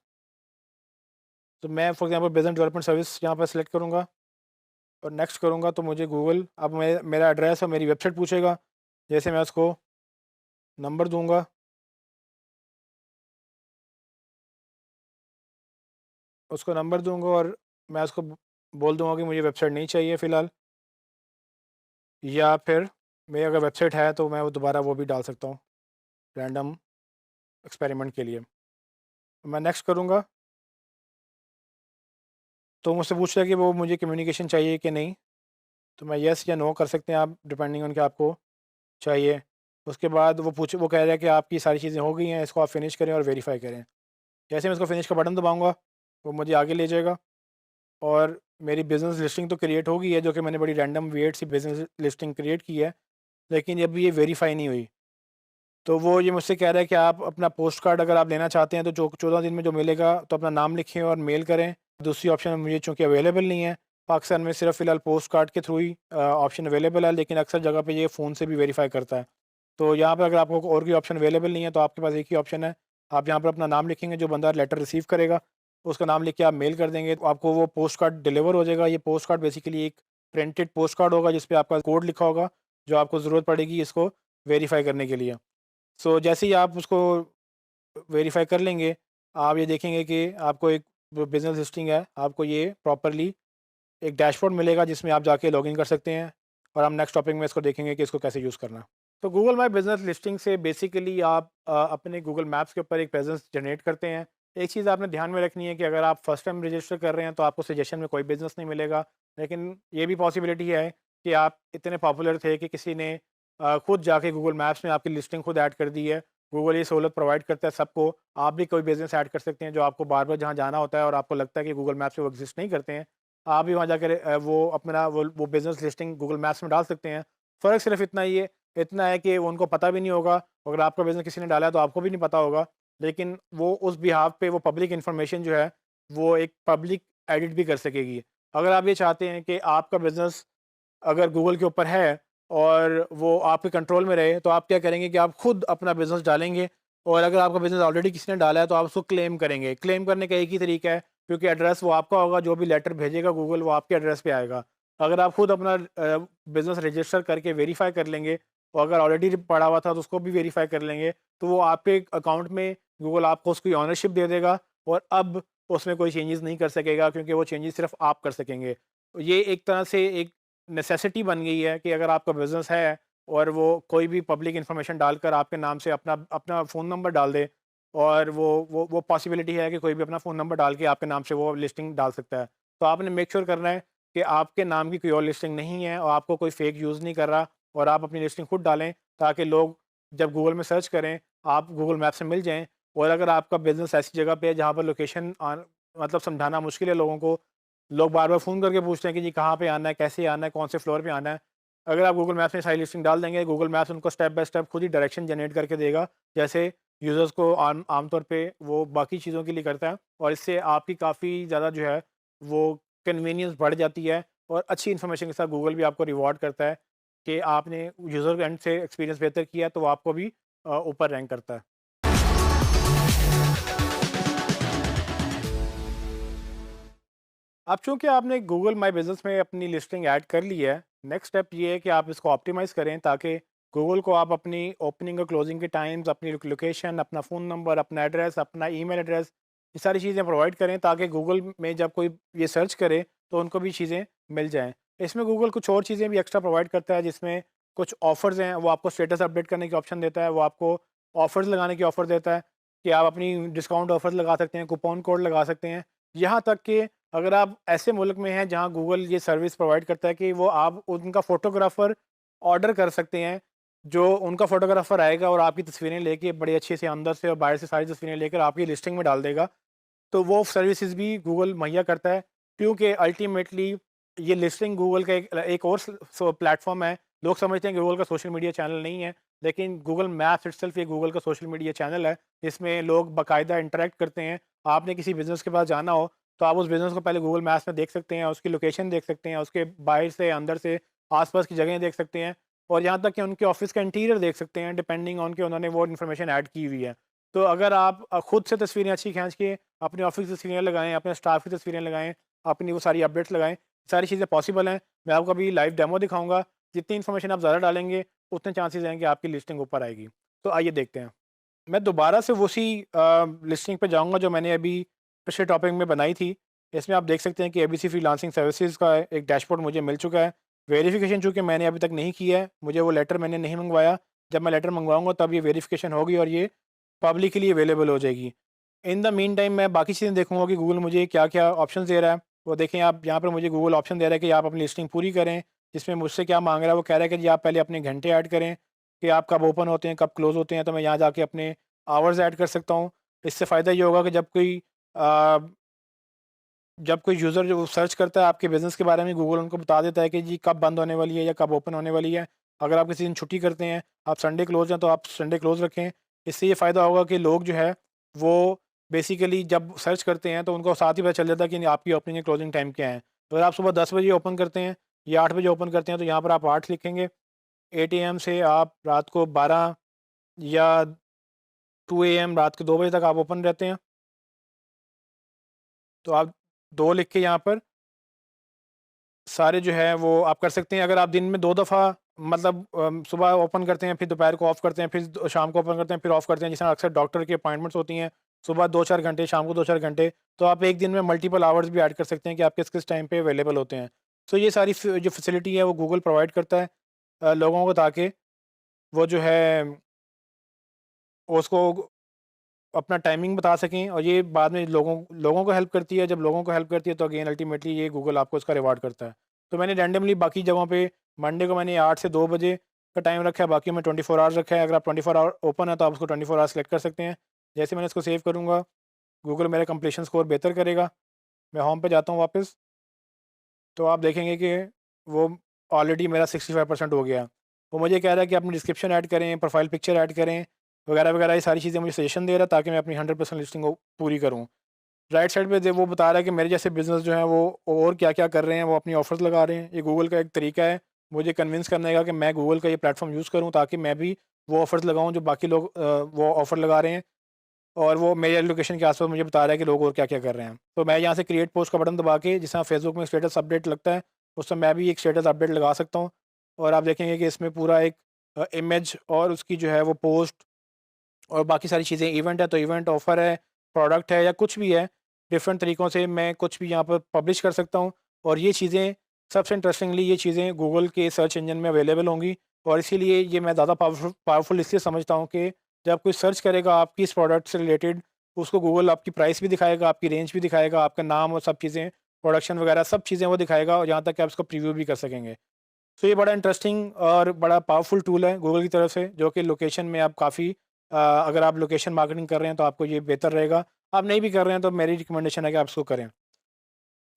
तो मैं for example business development service यहाँ पर सेलेक्ट करूँगा और नेक्स्ट करूँगा, तो मुझे गूगल अब मेरा एड्रेस और मेरी वेबसाइट पूछेगा। जैसे मैं उसको नंबर दूँगा, उसको नंबर दूँगा और मैं उसको बोल दूँगा कि मुझे वेबसाइट नहीं चाहिए फ़िलहाल, या फिर मेरी अगर वेबसाइट है तो मैं वो दोबारा वो भी डाल सकता हूँ रैंडम एक्सपेरिमेंट के लिए। मैं नेक्स्ट करूँगा, तो मुझसे पूछ रहा है कि वो मुझे कम्युनिकेशन चाहिए कि नहीं, तो मैं येस या नो कर सकते हैं आप डिपेंडिंग ऑन कि आपको चाहिए। उसके बाद वो कह रहा है कि आपकी सारी चीज़ें हो गई हैं, इसको आप फिनिश करें और वेरीफ़ाई करें। जैसे मैं इसको फिनिश का बटन दबाऊँगा, वो मुझे आगे ले जाएगा और मेरी बिज़नेस लिस्टिंग तो क्रिएट हो गई है, जो कि मैंने बड़ी रैंडम वियर्ड सी बिज़नेस लिस्टिंग क्रिएट की है, लेकिन अभी ये वेरीफ़ाई नहीं हुई। तो वो ये मुझसे कह रहा है कि आप अपना पोस्ट कार्ड अगर आप लेना चाहते हैं तो जो 14 दिन में जो मिलेगा तो अपना नाम लिखें और मेल करें। दूसरी ऑप्शन मुझे चूँकि अवेलेबल नहीं है, पाकिस्तान में सिर्फ़ फ़िलहाल पोस्ट कार्ड के थ्रू ही ऑप्शन अवेलेबल है, लेकिन अक्सर जगह पे ये फ़ोन से भी वेरीफ़ाई करता है। तो यहाँ पे अगर आपको और कोई ऑप्शन अवेलेबल नहीं है, तो आपके पास एक ही ऑप्शन है। आप यहाँ पर अपना नाम लिखेंगे, जो बंदा लेटर रिसीव करेगा, उसका नाम लिख के आप मेल कर देंगे, तो आपको वो पोस्ट कार्ड डिलीवर हो जाएगा। ये पोस्ट कार्ड बेसिकली एक प्रिंटेड पोस्ट कार्ड होगा, जिस पे आपका कोड लिखा होगा, जो आपको ज़रूरत पड़ेगी इसको वेरीफ़ाई करने के लिए। सो जैसे ही आप उसको वेरीफ़ाई कर लेंगे, आप ये देखेंगे कि आपको एक जो बिज़नेस लिस्टिंग है, आपको ये प्रॉपर्ली एक डैशबोर्ड मिलेगा जिसमें आप जाके लॉगिन कर सकते हैं और हम नेक्स्ट टॉपिक में इसको देखेंगे कि इसको कैसे यूज़ करना है। तो गूगल माय बिज़नेस लिस्टिंग से बेसिकली आप अपने गूगल मैप्स के ऊपर एक प्रेजेंस जनरेट करते हैं। एक चीज़ आपने ध्यान में रखनी है कि अगर आप फर्स्ट टाइम रजिस्टर कर रहे हैं तो आपको सजेशन में कोई बिज़नेस नहीं मिलेगा। लेकिन ये भी पॉसिबिलिटी है कि आप इतने पॉपुलर थे कि किसी ने खुद जाके गूगल मैप्स में आपकी लिस्टिंग खुद ऐड कर दी है। गूगल ये सहूलत प्रोवाइड करता है सबको। आप भी कोई बिज़नेस ऐड कर सकते हैं जो आपको बार-बार जहाँ जाना होता है और आपको लगता है कि गूगल मैप्स पे वो एग्ज़िस्ट नहीं करते हैं। आप भी वहाँ जाकर वो अपना वो बिज़नेस लिस्टिंग गूगल मैप्स में डाल सकते हैं। फ़र्क सिर्फ़ इतना है कि उनको पता भी नहीं होगा। अगर आपका बिज़नेस किसी ने डाला है तो आपको भी नहीं पता होगा। लेकिन वो उस बिहाफ़ पे वो पब्लिक इन्फॉर्मेशन जो है, वो एक पब्लिक एडिट भी कर सकेगी। अगर आप ये चाहते हैं कि आपका बिज़नेस अगर गूगल के ऊपर है और वो आपके कंट्रोल में रहे, तो आप क्या करेंगे कि आप खुद अपना बिज़नेस डालेंगे और अगर आपका बिज़नेस ऑलरेडी किसी ने डाला है, तो आप उसको क्लेम करेंगे। क्लेम करने का एक ही तरीका है, क्योंकि एड्रेस वो आपका होगा, जो भी लेटर भेजेगा गूगल, वो आपके एड्रेस पे आएगा। अगर आप खुद अपना बिज़नेस रजिस्टर करके वेरीफ़ाई कर लेंगे और अगर ऑलरेडी पड़ा हुआ था, तो उसको भी वेरीफ़ाई कर लेंगे, तो वो आपके अकाउंट में गूगल आपको उसकी ओनरशिप दे देगा और अब उसमें कोई चेंजेज़ नहीं कर सकेगा, क्योंकि वो चेंजेज़ सिर्फ़ आप कर सकेंगे। ये एक तरह से एक नेसेसिटी बन गई है कि अगर आपका बिज़नेस है और वो कोई भी पब्लिक इन्फॉर्मेशन डालकर आपके नाम से अपना अपना फ़ोन नंबर डाल दे, और वो पॉसिबिलिटी है कि कोई भी अपना फ़ोन नंबर डाल के आपके नाम से वो लिस्टिंग डाल सकता है। तो आपने मेक श्योर करना है कि आपके नाम की कोई और लिस्टिंग नहीं है और आपको कोई फ़ेक यूज़ नहीं कर रहा, और आप अपनी लिस्टिंग खुद डालें ताकि लोग जब गूगल में सर्च करें, आप गूगल मैप से मिल जाएँ। और अगर आपका बिज़नेस ऐसी जगह पे है जहाँ पर लोकेशन मतलब समझाना मुश्किल है लोगों को, लोग बार-बार फ़ोन करके पूछते हैं कि जी कहाँ पे आना है, कैसे आना है, कौन से फ्लोर पे आना है। अगर आप गूगल मैप्स में सारी लिस्टिंग डाल देंगे, गूगल मैप्स उनको स्टेप बाय स्टेप खुद ही डायरेक्शन जनरेट करके देगा, जैसे यूज़र्स को आमतौर पे वो बाकी चीज़ों के लिए करता है, और इससे आपकी काफ़ी ज़्यादा जो है वो कन्वीनियंस बढ़ जाती है, और अच्छी इन्फॉर्मेशन के साथ गूगल भी आपको रिवॉर्ड करता है कि आपने यूज़र एंड से एक्सपीरियंस बेहतर किया है, तो वो आपको भी ऊपर रैंक करता है। अब चूँकि आपने गूगल माय बिज़नेस में अपनी लिस्टिंग ऐड कर ली है, नेक्स्ट स्टेप ये है कि आप इसको ऑप्टिमाइज़ करें ताकि गूगल को आप अपनी ओपनिंग और क्लोजिंग के टाइम्स, अपनी लोकेशन, अपना फ़ोन नंबर, अपना एड्रेस, अपना ईमेल एड्रेस, ये सारी चीज़ें प्रोवाइड करें ताकि गूगल में जब कोई ये सर्च करे तो उनको भी चीज़ें मिल जाएँ। इसमें गूगल कुछ और चीज़ें भी एक्स्ट्रा प्रोवाइड करता है, जिसमें कुछ ऑफ़र्स हैं, वो आपको स्टेटस अपडेट करने की ऑप्शन देता है, वो आपको ऑफ़र्स लगाने की ऑफ़र देता है। कि आप अपनी डिस्काउंट ऑफर लगा सकते हैं, कूपन कोड लगा सकते हैं। यहाँ तक कि अगर आप ऐसे मुल्क में हैं जहाँ गूगल ये सर्विस प्रोवाइड करता है कि वो आप उनका फ़ोटोग्राफ़र ऑर्डर कर सकते हैं, जो उनका फ़ोटोग्राफ़र आएगा और आपकी तस्वीरें लेके बड़ी अच्छे से अंदर से और बाहर से सारी तस्वीरें लेकर आपकी लिस्टिंग में डाल देगा। तो वो सर्विसेज़ भी गूगल मुहैया करता है, क्योंकि अल्टीमेटली ये लिस्टिंग गूगल का एक और प्लेटफ़ॉर्म है। लोग समझते हैं कि गूगल का सोशल मीडिया चैनल नहीं है, लेकिन गूगल मैप्स इटसेल्फ ये गूगल का सोशल मीडिया चैनल है। इसमें लोग बाकायदा इंटरैक्ट करते हैं। आपने किसी बिज़नेस के पास जाना हो, तो आप उस बिज़नेस को पहले गूगल मैप्स में देख सकते हैं, उसकी लोकेशन देख सकते हैं, उसके बाहर से, अंदर से, आस-पास की जगहें देख सकते हैं और यहाँ तक कि उनके ऑफ़िस का इंटीरियर देख सकते हैं, डिपेंडिंग ऑन कि उन्होंने वो इन्फॉर्मेशन ऐड की हुई है। तो अगर आप खुद से तस्वीरें अच्छी खींच के अपने ऑफ़िस की तस्वीरें लगाएँ, अपने स्टाफ की तस्वीरें लगाएँ, अपनी वो सारी अपडेट्स लगाएँ, सारी चीज़ें पॉसिबल हैं। मैं आपको अभी लाइव डेमो दिखाऊँगा। जितनी इन्फॉर्मेशन आप ज़्यादा डालेंगे, उतने चांसेज़ हैं कि आपकी लिस्टिंग ऊपर आएगी। तो आइए देखते हैं। मैं दोबारा से उसी लिस्टिंग पे जाऊँगा जो मैंने अभी पिछले टॉपिक में बनाई थी। इसमें आप देख सकते हैं कि एबीसी फ्रीलांसिंग सर्विसेज़ का एक डैशबोर्ड मुझे मिल चुका है। वेरिफ़िकेशन चूँकि मैंने अभी तक नहीं किया है, मुझे वो लेटर मैंने नहीं मँगवाया। जब मैं लेटर मँगवाऊँगा तब ये वेरिफ़िकेशन होगी और ये पब्लिकली अवेलेबल हो जाएगी। इन द मीन टाइम मैं बाकी चीज़ें देखूँगा कि गूगल मुझे क्या-क्या ऑप्शंस दे रहा है। वो देखें आप, यहाँ पर मुझे गूगल ऑप्शन दे रहा है कि आप अपनी लिस्टिंग पूरी करें, जिसमें मुझसे क्या माँग रहा है, वो कह रहा है कि जी आप पहले अपने घंटे ऐड करें, कि आप कब ओपन होते हैं, कब क्लोज़ होते हैं, तो मैं यहाँ जाके अपने आवर्स ऐड कर सकता हूँ। इससे फ़ायदा ये होगा कि अ, जब कोई यूज़र जो सर्च करता है आपके बिज़नेस के बारे में, गूगल उनको बता देता है कि जी कब बंद होने वाली है या कब ओपन होने वाली है। अगर आप किसी दिन छुट्टी करते हैं, आप संडे क्लोज़ हैं, तो आप संडे क्लोज़ रखें। इससे ये फ़ायदा होगा कि लोग जो है वो बेसिकली जब सर्च करते हैं तो उनको साथ ही पता चल जाता है कि आपकी ओपनिंग या क्लोजिंग टाइम क्या है। तो अगर आप सुबह 10 बजे ओपन करते हैं या 8 बजे ओपन करते हैं, तो यहाँ पर आप 8 लिखेंगे। 8 एएम से आप रात को 12 या 2 एएम रात के 2 बजे तक आप ओपन रहते हैं। तो आप 2 लिख के यहाँ पर सारे जो है वो आप कर सकते हैं। अगर आप दिन में 2 दफ़ा मतलब सुबह ओपन करते हैं, फिर दोपहर को ऑफ़ करते हैं, फिर शाम को ओपन करते हैं, फिर ऑफ़ करते हैं, जिस तरह अक्सर डॉक्टर की अपॉइंटमेंट्स होती हैं, सुबह 2-4 घंटे, शाम को 2-4 घंटे, तो आप एक दिन में मल्टीपल आवर्स भी ऐड कर सकते हैं कि आप किस-किस टाइम पे अवेलेबल होते हैं। तो ये सारी जो फैसिलिटी है वो गूगल प्रोवाइड करता है लोगों को, ताकि वो जो है उसको अपना टाइमिंग बता सकें और ये बाद में लोगों लोगों को हेल्प करती है। जब लोगों को हेल्प करती है तो अगेन अल्टीमेटली ये गूगल आपको इसका रिवार्ड करता है। तो मैंने रैंडमली बाकी जगहों पे मंडे को मैंने 8 से 2 बजे का टाइम रखा है, बाकी में 24 आवर्स रखा है। अगर आप 24 आवर ओपन है तो आप उसको 24 आवर्स सेलेक्ट कर सकते हैं। जैसे मैंने इसको सेव करूँगा, गूगल मेरा कंप्लीशन स्कोर बेहतर करेगा। मैं होम पे जाता हूँ वापस, तो आप देखेंगे कि वो ऑलरेडी मेरा 65% हो गया। वो मुझे कह रहा है कि अपनी डिस्क्रिप्शन ऐड करें, प्रोफाइल पिक्चर ऐड करें, वगैरह-वगैरह, ये सारी चीज़ें मुझे सजेशन दे रहा है ताकि मैं अपनी 100% लिस्टिंग को पूरी करूँ। राइट साइड पे वो बता रहा है कि मेरे जैसे बिज़नेस जो हैं वो और क्या-क्या कर रहे हैं, वो अपनी ऑफ़र्स लगा रहे हैं। ये गूगल का एक तरीका है मुझे कन्विंस करने का कि मैं गूगल का ये प्लेटफ़ॉर्म यूज़ करूँ, ताकि मैं भी वो ऑफ़र्स लगाऊँ जो बाकी लोग वो ऑफ़र लगा रहे हैं। और वो मेरे लोकेशन के आस-पास मुझे बता रहा है कि लोग और क्या-क्या कर रहे हैं। तो मैं यहाँ से क्रिएट पोस्ट का बटन दबा के, जिस तरह फेसबुक में स्टेटस अपडेट लगता है, उसमें मैं भी एक स्टेटस अपडेट लगा सकता हूँ। और आप देखेंगे कि इसमें पूरा एक इमेज और उसकी जो है वो पोस्ट और बाकी सारी चीज़ें, इवेंट है तो इवेंट, ऑफ़र है, प्रोडक्ट है या कुछ भी है, डिफरेंट तरीक़ों से मैं कुछ भी यहाँ पर पब्लिश कर सकता हूँ। और ये चीज़ें सबसे इंटरेस्टिंगली ये चीज़ें गूगल के सर्च इंजन में अवेलेबल होंगी। और इसीलिए ये मैं ज़्यादा पावरफुल इसलिए समझता हूँ कि जब कोई सर्च करेगा आपकी इस प्रोडक्ट से रिलेटेड, उसको गूगल आपकी प्राइस भी दिखाएगा, आपकी रेंज भी दिखाएगा, आपका नाम और सब चीज़ें, प्रोडक्शन वगैरह सब चीज़ें वो दिखाएगा, और यहाँ तक कि आप इसको प्रीव्यू भी कर सकेंगे। तो ये बड़ा इंटरेस्टिंग और बड़ा पावरफुल टूल है गूगल की तरफ से, जो कि लोकेशन में आप काफ़ी अगर आप लोकेशन मार्केटिंग कर रहे हैं तो आपको ये बेहतर रहेगा। आप नहीं भी कर रहे हैं तो मेरी रिकमेंडेशन है कि आप इसको करें।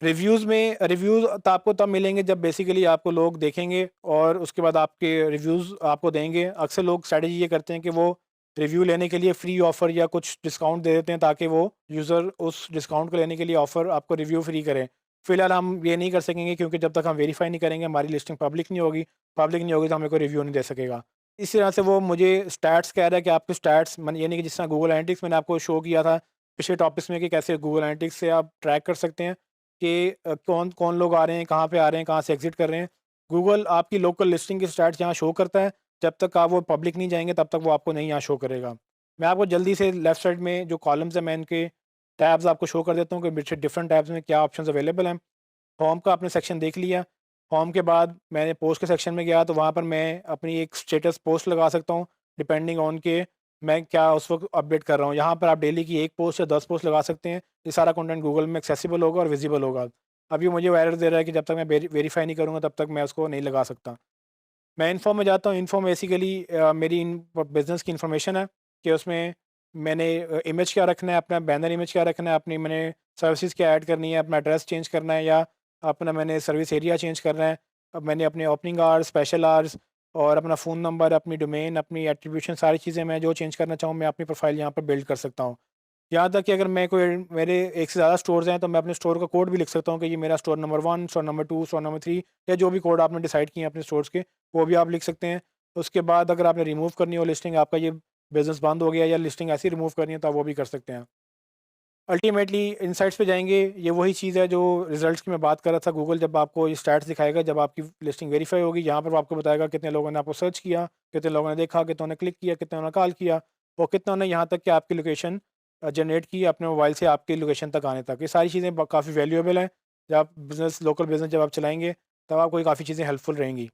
रिव्यूज़ तो आपको तब मिलेंगे जब बेसिकली आपको लोग देखेंगे और उसके बाद आपके रिव्यूज़ आपको देंगे। अक्सर लोग स्ट्रैटेजी ये करते हैं कि वो रिव्यू लेने के लिए फ्री ऑफ़र या कुछ डिस्काउंट दे देते हैं, ताकि वो यूज़र उस डिस्काउंट को लेने के लिए ऑफ़र आपको रिव्यू फ्री करें। फ़िलहाल हम ये नहीं कर सकेंगे, क्योंकि जब तक हम वेरीफ़ाई नहीं करेंगे हमारी लिस्टिंग पब्लिक नहीं होगी तो हमें कोई रिव्यू नहीं दे सकेगा। इस तरह से वो मुझे स्टैट्स कह रहा है कि आपके स्टैट्स मन यानी कि जिस तरह गूगल एनालिटिक्स मैंने आपको शो किया था पिछले टॉपिक्स में, कि कैसे गूगल एनालिटिक्स से आप ट्रैक कर सकते हैं कि कौन-कौन लोग आ रहे हैं, कहाँ पे आ रहे हैं, कहाँ से एग्ज़िट कर रहे हैं। गूगल आपकी लोकल लिस्टिंग की स्टैट्स यहाँ शो करता है, जब तक आप वो पब्लिक नहीं जाएँगे तब तक वो आपको नहीं यहाँ शो करेगा। मैं आपको जल्दी से लेफ्ट साइड में जो कॉलम्स हैं मैं इनके टैब्स आपको शो कर देता हूँ कि डिफरेंट टैब्स में क्या ऑप्शंस अवेलेबल हैं। होम का आपने सेक्शन देख लिया। होम के बाद मैंने पोस्ट के सेक्शन में गया, तो वहाँ पर मैं अपनी एक स्टेटस पोस्ट लगा सकता हूँ, डिपेंडिंग ऑन के मैं क्या उस वक्त अपडेट कर रहा हूँ। यहाँ पर आप डेली की 1 पोस्ट या 10 पोस्ट लगा सकते हैं। ये सारा कंटेंट गूगल में एक्सेसिबल होगा और विजिबल होगा। अभी मुझे वो एरर दे रहा है कि जब तक मैं वेरीफाई नहीं करूँगा तब तक मैं उसको नहीं लगा सकता। मैं इन्फो में जाता हूँ। इन्फो बेसिकली मेरी बिज़नेस की इन्फॉर्मेशन है कि उसमें मैंने इमेज क्या रखना है, अपना बैनर इमेज क्या रखना है, अपनी मैंने सर्विसेज क्या ऐड करनी है, अपना एड्रेस चेंज करना है या अपना मैंने सर्विस एरिया चेंज करना है। अब मैंने अपने ओपनिंग आवर्स, स्पेशल आवर्स और अपना फ़ोन नंबर, अपनी डोमेन, अपनी एट्रीब्यूशन, सारी चीज़ें मैं जो चेंज करना चाहूँ मैं अपनी प्रोफाइल यहाँ पर बिल्ड कर सकता हूँ। यहाँ तक कि अगर मैं कोई मेरे एक से ज़्यादा स्टोर्स हैं तो मैं अपने स्टोर का कोड भी लिख सकता हूँ कि ये मेरा store number 1, store number 2, store number 3 या जो भी कोड आपने डिसाइड किए हैं अपने स्टोर्स के, वो भी आप लिख सकते हैं। उसके बाद अगर आपने रिमूव करनी हो लिस्टिंग, आपका ये बिज़नेस बंद हो गया या लिस्टिंग ऐसी रिमूव करनी है तो आप वो भी कर सकते हैं। अल्टीमेटली इनसाइट्स पे जाएँगे, ये वही चीज़ है जो रिज़ल्ट्स की मैं बात कर रहा था। गूगल जब आपको ये स्टैट्स दिखाएगा, जब आपकी लिस्टिंग वेरीफ़ाई होगी, यहाँ पर वो आपको बताएगा कितने लोगों ने आपको सर्च किया, कितने लोगों ने देखा, कितनों ने क्लिक किया, कितनों ने कॉल किया और कितनों ने यहाँ तक कि आपकी लोकेशन जनरेट की अपने मोबाइल से आपकी लोकेशन तक आने तक। ये सारी चीज़ें ब काफ़ी वैल्यूएबल हैं। जब आप बिज़नेस लोकल बिज़नेस जब आप चलाएँगे, तब आपको ये काफ़ी चीज़ें हेल्पफुल रहेंगी।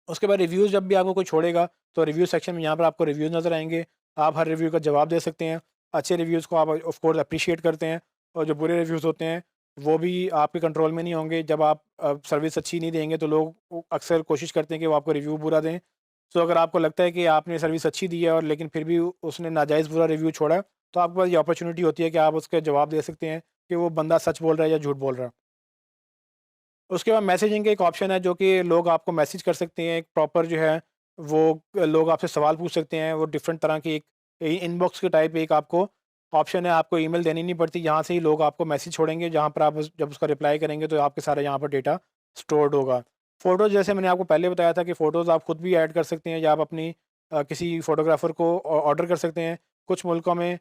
उसके बाद रिव्यूज़ जब भी आपको कोई छोड़ेगा, तो रिव्यू सेक्शन में यहाँ पर आपको रिव्यूज़ नज़र आएँगे। आप हर रिव्यू का जवाब दे सकते हैं। अच्छे रिव्यूज़ को आप ऑफ़ कोर्स एप्रिशिएट करते हैं और जो बुरे रिव्यूज़ होते हैं, वो भी आपके कंट्रोल में नहीं होंगे। जब आप सर्विस अच्छी नहीं देंगे, तो लोग अक्सर कोशिश करते हैं कि वो आपको रिव्यू बुरा दें। सो अगर आपको लगता है कि आपने सर्विस अच्छी दी है और लेकिन फिर भी उसने नाजायज़ बुरा रिव्यू छोड़ा है, तो आपके पास ये अपॉर्च्युनिटी होती है कि आप उसका जवाब दे सकते हैं कि वो बंदा सच बोल रहा है या झूठ बोल रहा है। उसके बाद मैसेजिंग का एक ऑप्शन है जो कि लोग आपको मैसेज कर सकते हैं। एक प्रॉपर जो है वो लोग आपसे सवाल पूछ सकते हैं। वो डिफरेंट तरह की एक इनबॉक्स के टाइप एक आपको ऑप्शन है। आपको ईमेल देनी नहीं पड़ती। यहाँ से ही लोग आपको मैसेज छोड़ेंगे जहाँ पर आप जब उसका रिप्लाई करेंगे तो आपके सारा यहाँ पर डेटा स्टोर्ड होगा। फ़ोटोज़ जैसे मैंने आपको पहले बताया था कि फ़ोटोज़ आप खुद भी ऐड कर सकते हैं या आप अपनी किसी फ़ोटोग्राफ़र को ऑर्डर कर सकते हैं। कुछ मुल्कों में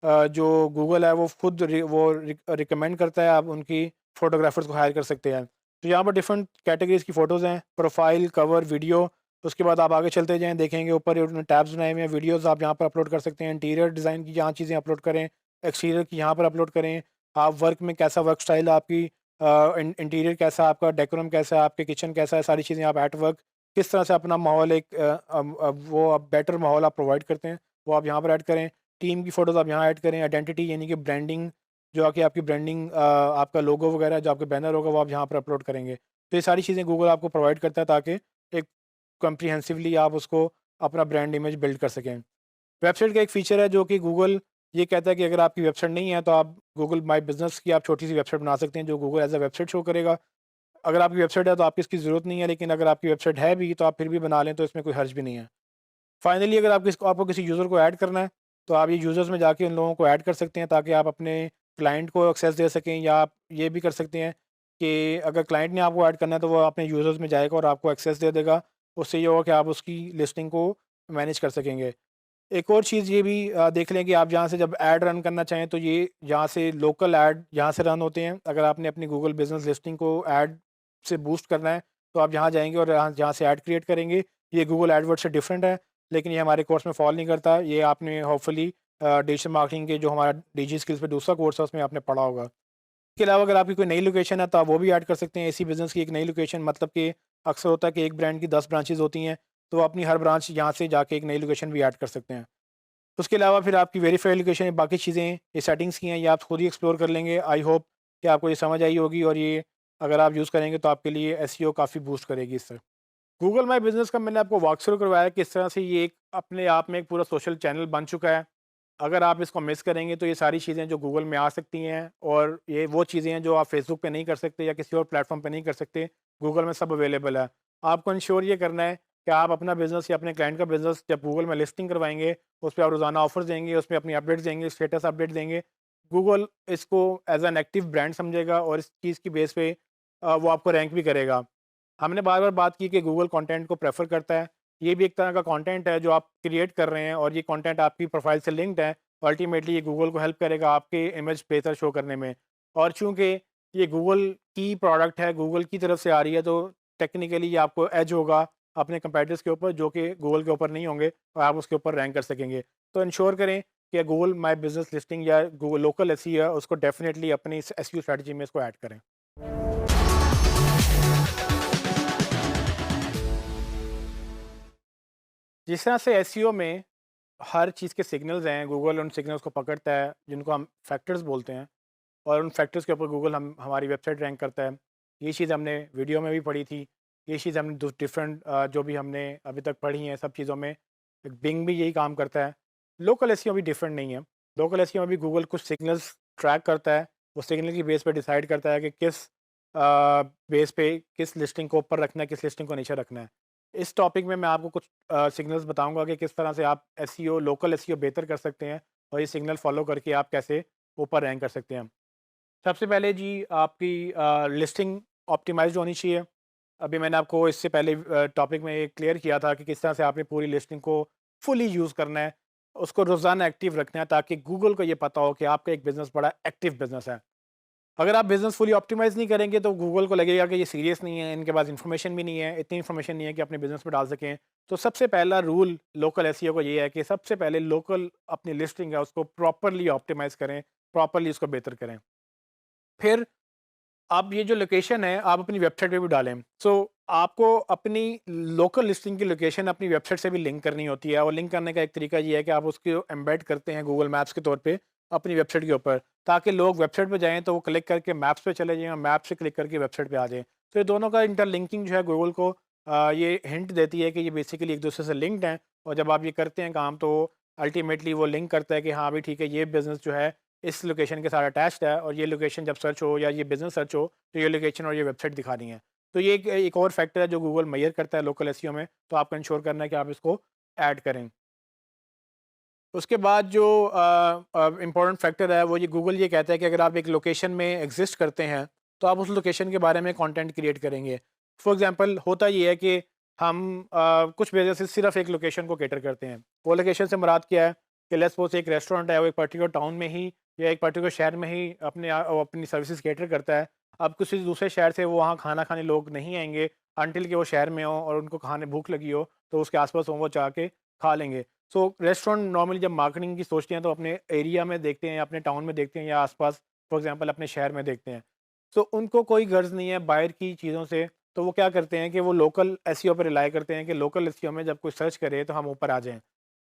जो गूगल है वो खुद रिकमेंड करता है, आप उनकी फ़ोटोग्राफ़र्स को हायर कर सकते हैं। तो यहाँ पर डिफरेंट कैटेगरीज़ की फ़ोटोज़ हैं, प्रोफ़ाइल, कवर, वीडियो। उसके बाद आप आगे चलते जाएँ, देखेंगे ऊपर उन्होंने टैब्स बनाए हुए हैं, वीडियोज़ आप यहाँ पर अपलोड कर सकते हैं, इंटीरियर डिज़ाइन की यहाँ चीज़ें अपलोड करें, एक्सटीरियर की यहाँ पर अपलोड करें। आप वर्क में कैसा वर्क स्टाइल है आपकी, इंटीरियर कैसा है आपका, डेकोरम कैसा है, आपके किचन कैसा है, सारी चीज़ें आप एट वर्क किस तरह से अपना माहौल एक वो आप बेटर माहौल आप प्रोवाइड करते हैं, वो आप यहाँ पर ऐड करें। टीम की फ़ोटोज़ आप यहाँ ऐड करें, आइडेंटिटी यानी कि ब्रांडिंग, जो आके आपकी ब्रांडिंग आपका लोगो वगैरह जो आपका बैनर होगा वो आप यहाँ पर अपलोड करेंगे। तो ये सारी चीज़ें गूगल आपको प्रोवाइड करता है ताकि एक कॉम्प्रिहेंसिवली आप उसको अपना ब्रांड इमेज बिल्ड कर सकें। वेबसाइट का एक फ़ीचर है जो कि गूगल ये कहता है कि अगर आपकी वेबसाइट नहीं है तो आप गूगल माय बिज़नेस की आप छोटी-सी वेबसाइट बना सकते हैं जो Google as a website show करेगा। अगर आपकी वेबसाइट है तो आपकी इसकी ज़रूरत नहीं है, लेकिन अगर आपकी वेबसाइट है भी तो आप फिर भी बना लें तो इसमें कोई हर्ज भी नहीं है। फाइनली अगर आपको किसी यूज़र को ऐड करना है, तो आप ये यूज़र्स में जाके उन लोगों को ऐड कर सकते हैं ताकि आप अपने क्लाइंट को एक्सेस दे सकें, या आप ये भी कर सकते हैं कि अगर क्लाइंट ने आपको ऐड करना है तो वो अपने यूज़र्स में जाएगा और आपको एक्सेस दे देगा। उससे ये होगा कि आप उसकी लिस्टिंग को मैनेज कर सकेंगे। एक और चीज़ ये भी देख लें कि आप जहाँ से जब ऐड रन करना चाहें तो ये यहाँ से लोकल ऐड यहाँ से रन होते हैं। अगर आपने अपनी गूगल बिज़नेस लिस्टिंग को ऐड से बूस्ट करना है तो आप यहाँ जाएँगे और यहाँ जहाँ से ऐड क्रिएट करेंगे। ये गूगल एडवर्ड से डिफरेंट है, लेकिन ये हमारे कोर्स में फ़ॉल नहीं करता। ये आपने होपफुली डिजिटल मार्केटिंग के जो हमारा डीजी स्किल्स पे दूसरा कोर्स है उसमें आपने पढ़ा होगा। इसके अलावा अगर आपकी कोई नई लोकेशन है तो आप वो भी ऐड कर सकते हैं। इसी बिज़नेस की एक नई लोकेशन, मतलब कि अक्सर होता है कि एक ब्रांड की 10 ब्रांचेज़ होती हैं, तो अपनी हर ब्रांच यहाँ से जाके एक नई लोकेशन भी ऐड कर सकते हैं। उसके अलावा फिर आपकी वेरीफाइड लोकेशन, बाकी चीज़ें, ये सेटिंग्स की हैं, ये आप खुद ही एक्सप्लोर कर लेंगे। आई होप कि आपको ये समझ आई होगी और ये अगर आप यूज़ करेंगे तो आपके लिए एसईओ काफ़ी बूस्ट करेगी इससे। गूगल माय बिज़नेस का मैंने आपको वॉक थ्रू करवाया कि किस तरह से ये एक अपने आप में एक पूरा सोशल चैनल बन चुका है। अगर आप इसको मिस करेंगे तो ये सारी चीज़ें जो गूगल में आ सकती हैं, और ये वो चीज़ें हैं जो आप फेसबुक पे नहीं कर सकते या किसी और प्लेटफॉर्म पे नहीं कर सकते, गूगल में सब अवेलेबल है। आपको इंश्योर ये करना है कि आप अपना बिज़नेस या अपने क्लाइंट का बिज़नेस जब गूगल में लिस्टिंग करवाएंगे, उस पे आप रोज़ाना ऑफर्स देंगे, उसमें अपनी अपडेट्स देंगे, स्टेटस अपडेट देंगे। गूगल इसको एज़ एन एक्टिव ब्रांड समझेगा और इस चीज़ की बेस पे वो आपको रैंक भी करेगा। हमने बार-बार बात की कि गूगल कंटेंट को प्रेफ़र करता है। ये भी एक तरह का कंटेंट है जो आप क्रिएट कर रहे हैं और ये कंटेंट आपकी प्रोफ़ाइल से लिंक्ड है। अल्टीमेटली ये गूगल को हेल्प करेगा आपके इमेज बेहतर शो करने में। और चूँकि ये गूगल की प्रोडक्ट है, गूगल की तरफ से आ रही है, तो टेक्निकली ये आपको एज होगा अपने कंपैटिटर्स के ऊपर जो कि गूगल के ऊपर नहीं होंगे, और आप उसके ऊपर रैंक कर सकेंगे। तो इंश्योर करें कि गूगल माय बिज़नेस लिस्टिंग या गूगल लोकल एसईओ है उसको डेफ़िनिटली अपनी इस एसईओ स्ट्रैटेजी में इसको ऐड करें। जिस तरह से एसईओ में हर चीज़ के सिग्नल्स हैं, गूगल उन सिग्नल्स को पकड़ता है जिनको हम फैक्टर्स बोलते हैं, और उन फैक्टर्स के ऊपर गूगल हम हमारी वेबसाइट रैंक करता है। ये चीज़ हमने वीडियो में भी पढ़ी थी, ये चीज़ हमने डिफरेंट जो भी हमने अभी तक पढ़ी हैं सब चीज़ों में, बिंग भी यही काम करता है। लोकल एसईओ भी डिफरेंट नहीं है। लोकल एसईओ में भी गूगल कुछ सिग्नल्स ट्रैक करता है, वो सिग्नल की बेस पे डिसाइड करता है कि किस बेस पे किस लिस्टिंग को ऊपर रखना है, किस लिस्टिंग को नीचे रखना है। इस टॉपिक में मैं आपको कुछ सिग्नल्स बताऊंगा कि किस तरह से आप एसईओ लोकल एसईओ बेहतर कर सकते हैं, और ये सिग्नल फॉलो करके आप कैसे ऊपर रैंक कर सकते हैं। सबसे पहले जी, आपकी लिस्टिंग ऑप्टिमाइज्ड होनी चाहिए। अभी मैंने आपको इससे पहले टॉपिक में ये क्लियर किया था कि किस तरह से आपने पूरी लिस्टिंग को फुली यूज़ करना है, उसको रोज़ाना एक्टिव रखना है, ताकि गूगल को ये पता हो कि आपका एक बिज़नेस बड़ा एक्टिव बिज़नेस है। अगर आप बिज़नेस फुली ऑप्टिमाइज़ नहीं करेंगे तो गूगल को लगेगा कि ये सीरियस नहीं है, इनके पास इन्फॉर्मेशन भी नहीं है, इतनी इन्फॉर्मेशन नहीं है कि अपने बिज़नेस में डाल सकें। तो सबसे पहला रूल लोकल एसईओ का ये है कि सबसे पहले लोकल अपनी लिस्टिंग है उसको प्रॉपर्ली ऑप्टिमाइज़ करें, प्रॉपर्ली उसको बेहतर करें। फिर आप ये जो लोकेशन है आप अपनी वेबसाइट पे भी डालें। आपको अपनी लोकल लिस्टिंग की लोकेशन अपनी वेबसाइट से भी लिंक करनी होती है, और लिंक करने का एक तरीका ये है कि आप उसको एम्बेड करते हैं गूगल मैप्स के तौर पे अपनी वेबसाइट के ऊपर, ताकि लोग वेबसाइट पे जाएँ तो वो क्लिक करके मैप्स पे चले जाएँ और मैप से क्लिक करके वेबसाइट पे आ जाएँ। तो ये दोनों का इंटरलिंकिंग जो है गूगल को ये हिंट देती है कि ये बेसिकली एक-दूसरे से लिंक्ड हैं, और जब आप ये करते हैं काम तो अल्टीमेटली वो लिंक करता है कि हाँ, भाई ठीक है, ये बिज़नेस जो है इस लोकेशन के साथ अटैच्ड है, और ये लोकेशन जब सर्च हो या ये बिज़नेस सर्च हो तो ये लोकेशन और ये वेबसाइट दिखानी है। तो ये एक और फैक्टर है जो गूगल मेजर करता है लोकल एसईओ में, तो आपको इंश्योर करना है कि आप इसको ऐड करें। उसके बाद जो इम्पोर्टेंट फैक्टर है वो ये गूगल ये कहता है कि अगर आप एक लोकेशन में एग्जिस्ट करते हैं तो आप उस लोकेशन के बारे में कंटेंट क्रिएट करेंगे। फॉर एग्जांपल होता ये है कि हम कुछ बिजनेसेस सिर्फ एक लोकेशन को कैटर करते हैं। वो लोकेशन से मुराद क्या है कि लेट्स सपोज एक रेस्टोरेंट है, वो एक पर्टिकुलर टाउन में ही या एक पर्टिकुलर शहर में ही अपनी सर्विसेज कैटर करता है। अब किसी दूसरे शहर से वो वहाँ खाना खाने लोग नहीं आएंगे अनटिल कि वो शहर में हो और उनको खाने भूख लगी हो, तो उसके आसपास हो वो जाके खा लेंगे। सो रेस्टोरेंट नॉर्मली जब मार्केटिंग की सोचते हैं तो अपने एरिया में देखते हैं या अपने टाउन में देखते हैं या आसपास फॉर एग्जांपल अपने शहर में देखते हैं। तो उनको कोई गर्ज नहीं है बाहर की चीज़ों से, तो वो क्या करते हैं कि वो लोकल एसईओ पे रिलाई करते हैं कि लोकल एसईओ में जब कोई सर्च करे तो हम ऊपर आ जाएं।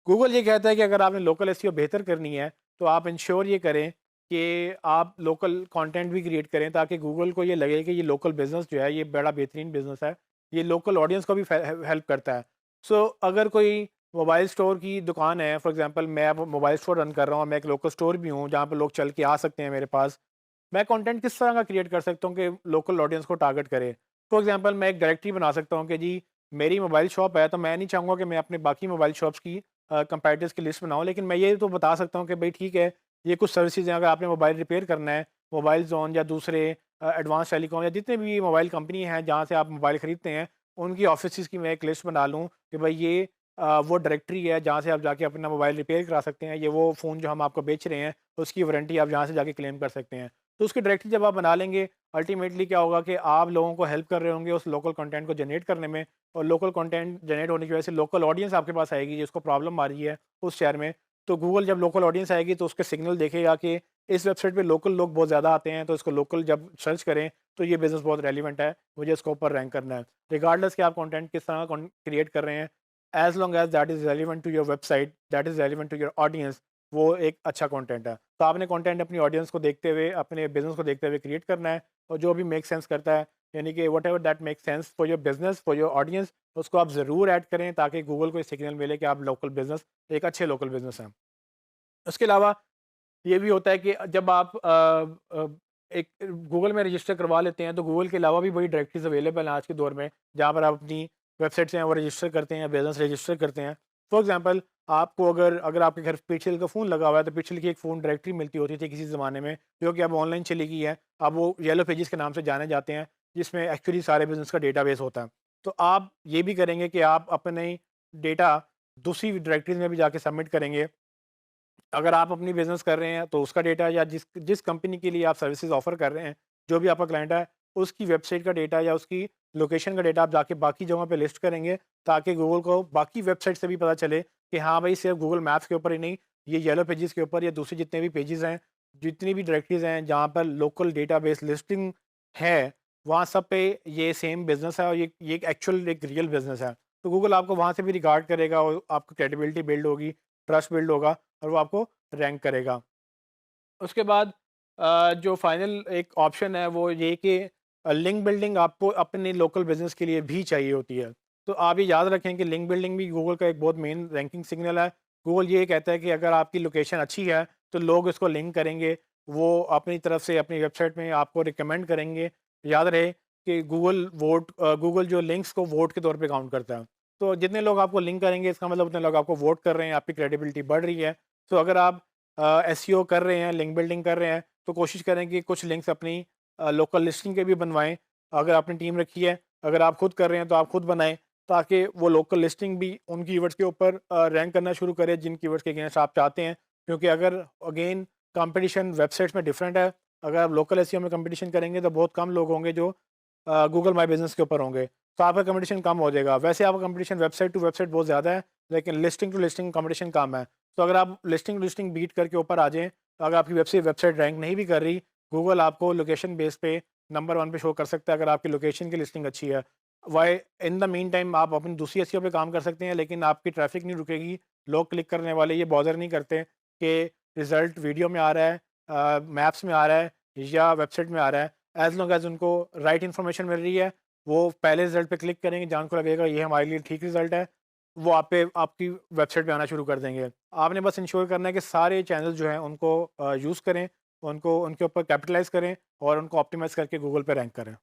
गूगल ये कहता है कि अगर आपने लोकल एसईओ बेहतर करनी है तो आप इंश्योर ये करें कि आप लोकल कंटेंट भी क्रिएट करें, ताकि गूगल को ये लगे कि ये लोकल बिजनेस जो है ये बड़ा बेहतरीन बिजनेस है, ये लोकल ऑडियंस को भी हेल्प करता है। अगर कोई मोबाइल स्टोर की दुकान है, फॉर एग्जांपल मैं अब मोबाइल स्टोर रन कर रहा हूँ, मैं एक लोकल स्टोर भी हूँ जहाँ पर लोग चल के आ सकते हैं मेरे पास। मैं कंटेंट किस तरह का क्रिएट कर सकता हूँ कि लोकल ऑडियंस को टारगेट करे। फॉर एग्जांपल मैं एक डायरेक्टरी बना सकता हूँ कि जी मेरी मोबाइल शॉप है, तो मैं नहीं चाहूँगा कि मैं अपने बाकी मोबाइल शॉप्स की कंपैरेटिव्स की लिस्ट बनाऊँ, लेकिन मैं ये तो बता सकता हूँ कि भाई ठीक है, ये कुछ सर्विसेज हैं, अगर आपने मोबाइल रिपेयर करना है, मोबाइल ज़ोन या दूसरे एडवांस टेलीकॉम या जितने भी मोबाइल कंपनी हैं जहाँ से आप मोबाइल ख़रीदते हैं, उनकी ऑफिसेज़ की मैं एक लिस्ट बना लूँ कि भाई ये वो डायरेक्टरी है जहाँ से आप जाके अपना मोबाइल रिपेयर करा सकते हैं, ये वो फ़ोन जो हम आपको बेच रहे हैं उसकी वारंटी आप यहाँ से जाके क्लेम कर सकते हैं। तो उसकी डायरेक्टरी जब आप बना लेंगे, अल्टीमेटली क्या होगा कि आप लोगों को हेल्प कर रहे होंगे उस लोकल कंटेंट को जनरेट करने में, और लोकल कंटेंट जनरेट होने की वजह से लोकल ऑडियंस आपके पास आएगी जिसको प्रॉब्लम आ रही है उस शहर में। तो गूगल जब लोकल ऑडियंस आएगी तो उसके सिग्नल देखेगा कि इस वेबसाइट पे लोकल लोग बहुत ज़्यादा आते हैं, तो इसको लोकल जब सर्च करें तो ये बिज़नेस बहुत रेलिवेंट है, मुझे इसको ऊपर रैंक करना है। रिगार्डलेस कि आप कंटेंट किस तरह का क्रिएट कर रहे हैं, as long as that is relevant to your website, that is relevant to your audience, वो एक अच्छा कंटेंट है। तो आपने कंटेंट अपनी ऑडियंस को देखते हुए, अपने बिज़नेस को देखते हुए क्रिएट करना है, और जो भी मेक सेंस करता है, यानी कि whatever that makes sense for your business, for your audience, उसको आप ज़रूर ऐड करें ताकि गूगल को ये सिग्नल मिले कि आप लोकल बिज़नेस एक अच्छे लोकल बिज़नेस हैं। उसके अलावा ये भी होता है कि जब आप एक गूगल में रजिस्टर करवा लेते हैं तो गूगल के अलावा भी बड़ी डायरेक्टरीज अवेलेबल हैं आज के दौर में, जहाँ पर आप अपनी वेबसाइट से हैं वो रजिस्टर करते हैं, बिजनेस रजिस्टर करते हैं। फॉर एग्जांपल आपको अगर अगर आपके घर पिक्सल का फ़ोन लगा हुआ है तो पिक्सल की एक फ़ोन डायरेक्टरी मिलती होती थी किसी ज़माने में, जो कि अब ऑनलाइन चली गई है। अब वो येलो पेजेस के नाम से जाने जाते हैं, जिसमें एक्चुअली सारे बिजनेस का डेटाबेस होता है। तो आप ये भी करेंगे कि आप अपने डेटा दूसरी डायरेक्टरीज में भी जाके सबमिट करेंगे। अगर आप अपनी बिज़नेस कर रहे हैं तो उसका डेटा, या जिस जिस कंपनी के लिए आप सर्विसेज ऑफ़र कर रहे हैं, जो भी आपका क्लाइंट है, उसकी वेबसाइट का डेटा या उसकी लोकेशन का डेटा आप जाके बाकी जगहों पे लिस्ट करेंगे, ताकि गूगल को बाकी वेबसाइट से भी पता चले कि हाँ भाई, सिर्फ गूगल मैप्स के ऊपर ही नहीं, ये येलो पेजेस के ऊपर या दूसरे जितने भी पेजेस हैं, जितनी भी डायरेक्टरीज हैं जहाँ पर लोकल डेटाबेस लिस्टिंग है, वहाँ सब पे ये सेम बिज़नेस है और ये एक एक्चुअल एक रियल बिज़नेस है। तो गूगल आपको वहाँ से भी रिगार्ड करेगा और आपकी क्रेडिबिलिटी बिल्ड होगी। ट्रस्ट बिल्ड होगा और वो आपको रैंक करेगा। उसके बाद जो फाइनल एक ऑप्शन है वो ये कि लिंक बिल्डिंग आपको अपने लोकल बिजनेस के लिए भी चाहिए होती है। तो आप ये याद रखें कि लिंक बिल्डिंग भी गूगल का एक बहुत मेन रैंकिंग सिग्नल है। गूगल ये कहता है कि अगर आपकी लोकेशन अच्छी है तो लोग इसको लिंक करेंगे, वो अपनी तरफ से अपनी वेबसाइट में आपको रिकमेंड करेंगे। याद रहे कि गूगल जो लिंक्स को वोट के तौर पे काउंट करता है। तो जितने लोग आपको लिंक करेंगे इसका मतलब उतने लोग आपको वोट कर रहे हैं, आपकी क्रेडिबिलिटी बढ़ रही है। तो अगर आप एसईओ कर रहे हैं, लिंक बिल्डिंग कर रहे हैं, तो कोशिश करें कि कुछ लिंक्स अपनी लोकल लिस्टिंग के भी बनवाएँ। अगर आपने टीम रखी है, अगर आप खुद कर रहे हैं तो आप खुद बनाएँ, ताकि वो लोकल लिस्टिंग भी उन कीवर्ड्स के ऊपर रैंक करना शुरू करे जिन कीवर्ड्स के अगेंस्ट आप चाहते हैं। क्योंकि अगर अगेन कंपटीशन वेबसाइट्स में डिफरेंट है, अगर आप लोकल एसईओ में कंपटीशन करेंगे तो बहुत कम लोग होंगे जो गूगल माय बिज़नेस के ऊपर होंगे, तो आपका कंपटीशन कम हो जाएगा। वैसे आपका कंपटीशन वेबसाइट टू वेबसाइट बहुत ज़्यादा है, लेकिन लिस्टिंग टू लिस्टिंग कंपटीशन कम है। तो अगर आप लिस्टिंग टू लिस्टिंग बीट करके ऊपर आ जाएँ, तो अगर आपकी वेबसाइट रैंक नहीं भी कर रही, गूगल आपको लोकेशन बेस पे नंबर 1 पे शो कर सकता है अगर आपकी लोकेशन की लिस्टिंग अच्छी है। Why in the mean time आप अपनी दूसरी एसईओ पे काम कर सकते हैं, लेकिन आपकी ट्रैफ़िक नहीं रुकेगी। लोग क्लिक करने वाले ये बॉदर नहीं करते कि रिज़ल्ट वीडियो में आ रहा है, मैप्स में आ रहा है या वेबसाइट में आ रहा है। एज़ लॉन्ग एज़ उनको राइट इन्फॉर्मेशन मिल रही है, वो पहले रिज़ल्ट पे क्लिक करेंगे जहाँ उनको लगेगा ये हमारे लिए ठीक रिज़ल्ट है, वो आप पे आपकी वेबसाइट पे आना शुरू कर देंगे। आपने बस इंश्योर करना है कि सारे चैनल जो हैं उनको यूज़ करें, उनको उनके ऊपर कैपिटलाइज़ करें और उनको ऑप्टिमाइज़ करके गूगल पे रैंक करें।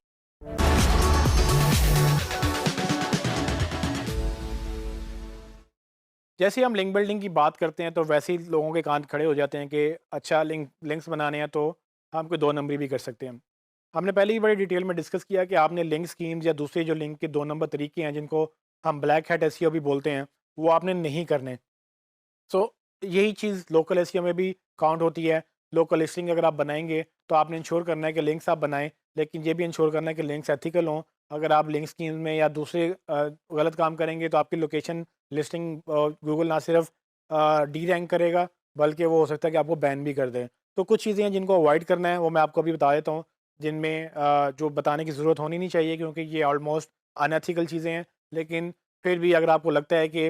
जैसे ही हम लिंक बिल्डिंग की बात करते हैं तो वैसे ही लोगों के कान खड़े हो जाते हैं कि अच्छा लिंक्स बनाने हैं तो हम कोई 2 नंबरी भी कर सकते हैं। हमने पहले ही बड़ी डिटेल में डिस्कस किया कि आपने लिंक स्कीम्स या दूसरे जो लिंक के 2 नंबर तरीके हैं जिनको हम ब्लैक हैट एसईओ भी बोलते हैं, वो आपने नहीं करने। सो यही चीज़ लोकल एसईओ में भी काउंट होती है। लोकल लिस्टिंग अगर आप बनाएँगे तो आपने इंश्योर करना है कि लिंक्स आप बनाएँ, लेकिन ये भी इंश्योर करना है कि लिंक्स एथिकल हों। अगर आप लिंक स्कीम में या दूसरे गलत काम करेंगे तो आपकी लोकेशन लिस्टिंग गूगल ना सिर्फ डी रैंक करेगा, बल्कि वो हो सकता है कि आपको बैन भी कर दें। तो कुछ चीज़ें हैं जिनको अवॉइड करना है, वो मैं आपको अभी बता देता हूँ, जिनमें जो बताने की ज़रूरत होनी नहीं चाहिए क्योंकि ये ऑलमोस्ट अनएथिकल चीज़ें हैं। लेकिन फिर भी अगर आपको लगता है कि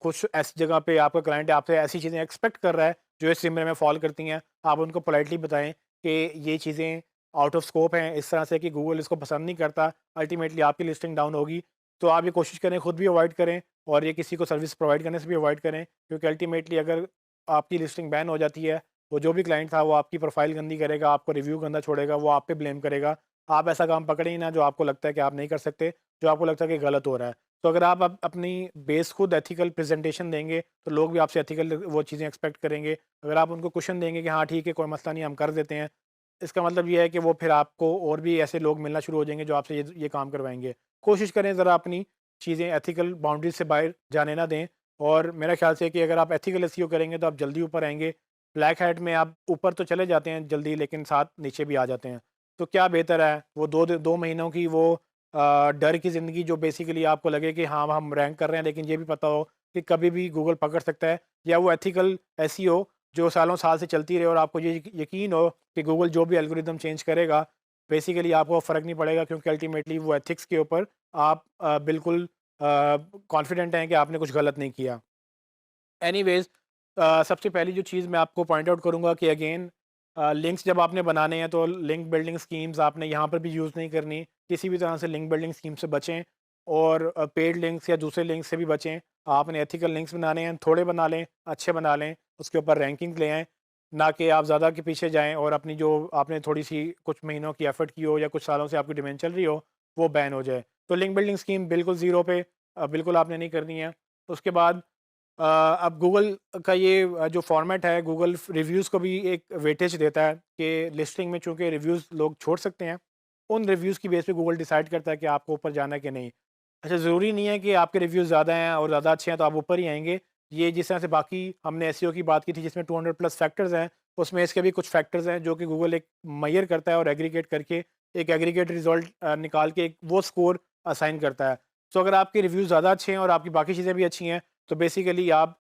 कुछ ऐसी जगह पे आपका क्लाइंट आपसे ऐसी चीज़ें एक्सपेक्ट कर रहा है जो इस ज़िम्मे में फ़ॉल करती हैं, आप उनको पोलाइटली बताएँ कि ये चीज़ें आउट ऑफ स्कोप हैं, इस तरह से कि गूगल इसको पसंद नहीं करता, अल्टीमेटली आपकी लिस्टिंग डाउन होगी। तो आप ये कोशिश करें खुद भी अवॉइड करें और ये किसी को सर्विस प्रोवाइड करने से भी अवॉइड करें, क्योंकि अल्टीमेटली अगर आपकी लिस्टिंग बैन हो जाती है, वो जो भी क्लाइंट था वो आपकी प्रोफाइल गंदी करेगा, आपको रिव्यू गंदा छोड़ेगा, वो आप पे ब्लेम करेगा। आप ऐसा काम पकड़े ही ना जो आपको लगता है कि आप नहीं कर सकते, जो आपको लगता है कि गलत हो रहा है। तो अगर आप अपनी बेस खुद एथिकल प्रेजेंटेशन देंगे तो लोग भी आपसे एथिकल वो चीज़ें एक्सपेक्ट करेंगे। अगर आप उनको कुशन देंगे कि हाँ ठीक है कोई मसला नहीं हम कर देते हैं, इसका मतलब ये है कि वो फिर आपको और भी ऐसे लोग मिलना शुरू हो जाएंगे जो आपसे ये काम करवाएंगे। कोशिश करें ज़रा अपनी चीज़ें एथिकल बाउंड्रीज से बाहर जाने ना दें, और मेरा ख्याल से कि अगर आप एथिकल एसईओ करेंगे तो आप जल्दी ऊपर आएंगे। ब्लैक हैट में आप ऊपर तो चले जाते हैं जल्दी, लेकिन साथ नीचे भी आ जाते हैं। तो क्या बेहतर है वो 2 महीनों की वो डर की ज़िंदगी जो बेसिकली आपको लगे कि हाँ हम रैंक कर रहे हैं, लेकिन ये भी पता हो कि कभी भी गूगल पकड़ सकता है, या वो एथिकल एसईओ जो सालों साल से चलती रहे और आपको ये यकीन हो कि गूगल जो भी एल्गोरिदम चेंज करेगा बेसिकली आपको फ़र्क नहीं पड़ेगा, क्योंकि अल्टीमेटली वो एथिक्स के ऊपर आप बिल्कुल कॉन्फिडेंट हैं कि आपने कुछ गलत नहीं किया। एनीवेज़ सबसे पहली जो चीज़ मैं आपको पॉइंट आउट करूँगा कि अगेन लिंक्स जब आपने बनाने हैं तो लिंक बिल्डिंग स्कीम्स आपने यहाँ पर भी यूज़ नहीं करनी। किसी भी तरह से लिंक बिल्डिंग स्कीम से बचें और पेड लिंक्स या दूसरे लिंक्स से भी बचें। आपने एथिकल लिंक्स बनाने हैं, थोड़े बना लें, अच्छे बना लें, उसके ऊपर रैंकिंग ले आएँ, ना कि आप ज़्यादा के पीछे जाएँ और अपनी जो आपने थोड़ी-सी कुछ महीनों की एफ़र्ट की हो या कुछ सालों से आपकी डिमांड चल रही हो, वो बैन हो जाए। तो लिंक बिल्डिंग स्कीम बिल्कुल ज़ीरो पे बिल्कुल आपने नहीं करनी है। उसके बाद अब गूगल का ये जो फॉर्मेट है, गूगल रिव्यूज़ को भी एक वेटेज देता है कि लिस्टिंग में चूँकि रिव्यूज़ लोग छोड़ सकते हैं, उन रिव्यूज़ की बेस पे गूगल डिसाइड करता है कि आपको ऊपर जाना है कि नहीं। अच्छा, ज़रूरी नहीं है कि आपके रिव्यूज़ ज़्यादा हैं और ज़्यादा अच्छे हैं तो आप ऊपर ही आएँगे। ये जिस तरह से बाकी हमने एसईओ की बात की थी जिसमें 200 प्लस फैक्टर्स हैं, उसमें इसके भी कुछ फैक्टर्स हैं जो कि गूगल एक मेजर करता है और एग्रीगेट करके एक एग्रीगेट रिज़ल्ट निकाल के एक वो स्कोर असाइन करता है। तो अगर आपके रिव्यूज़ ज़्यादा अच्छे हैं और आपकी बाकी चीज़ें भी अच्छी हैं, तो बेसिकली आप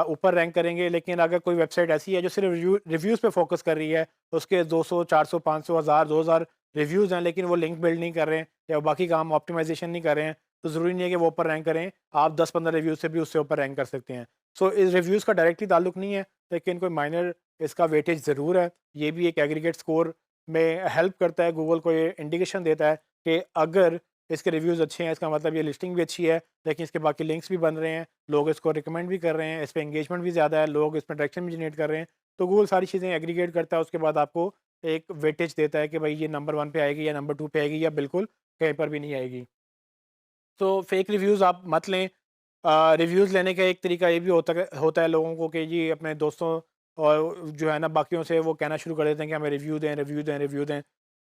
ऊपर रैंक करेंगे। लेकिन अगर कोई वेबसाइट ऐसी है जो सिर्फ रिव्यूज़ पे फोकस कर रही है, उसके 200, 400, 500, 1000, 2000 रिव्यूज़ हैं, लेकिन वो लिंक बिल्ड नहीं कर रहे हैं या बाकी काम ऑप्टिमाइज़ेशन नहीं कर रहे हैं, तो ज़रूरी नहीं है कि वो ऊपर रैंक करें। आप 10-15 रिव्यूज़ से भी उससे ऊपर रैंक कर सकते हैं। सो इस रिव्यूज़ का डायरेक्टली ताल्लुक नहीं है, लेकिन कोई माइनर इसका वेटेज ज़रूर है। ये भी एक एग्रीगेट स्कोर में हेल्प करता है, गूगल को ये इंडिकेशन देता है कि अगर इसके रिव्यूज़ अच्छे हैं, इसका मतलब ये लिस्टिंग भी अच्छी है, लेकिन इसके बाकी लिंक्स भी बन रहे हैं, लोग इसको रिकमेंड भी कर रहे हैं, इस पे एंगेजमेंट भी ज़्यादा है, लोग इसमें ट्रैक्शन भी जनरेट कर रहे हैं। तो गूगल सारी चीज़ें एग्रीगेट करता है, उसके बाद आपको एक वेटेज देता है कि भाई ये नंबर 1 पे आएगी या नंबर 2 पे आएगी या बिल्कुल कहीं पर भी नहीं आएगी। तो फेक रिव्यूज़ आप मत लें। रिव्यूज़ लेने का एक तरीका ये भी होता है लोगों को कि जी अपने दोस्तों और जो है ना बाकियों से वो कहना शुरू कर देते हैं कि हमें रिव्यू दें, रिव्यू दें, रिव्यू दें।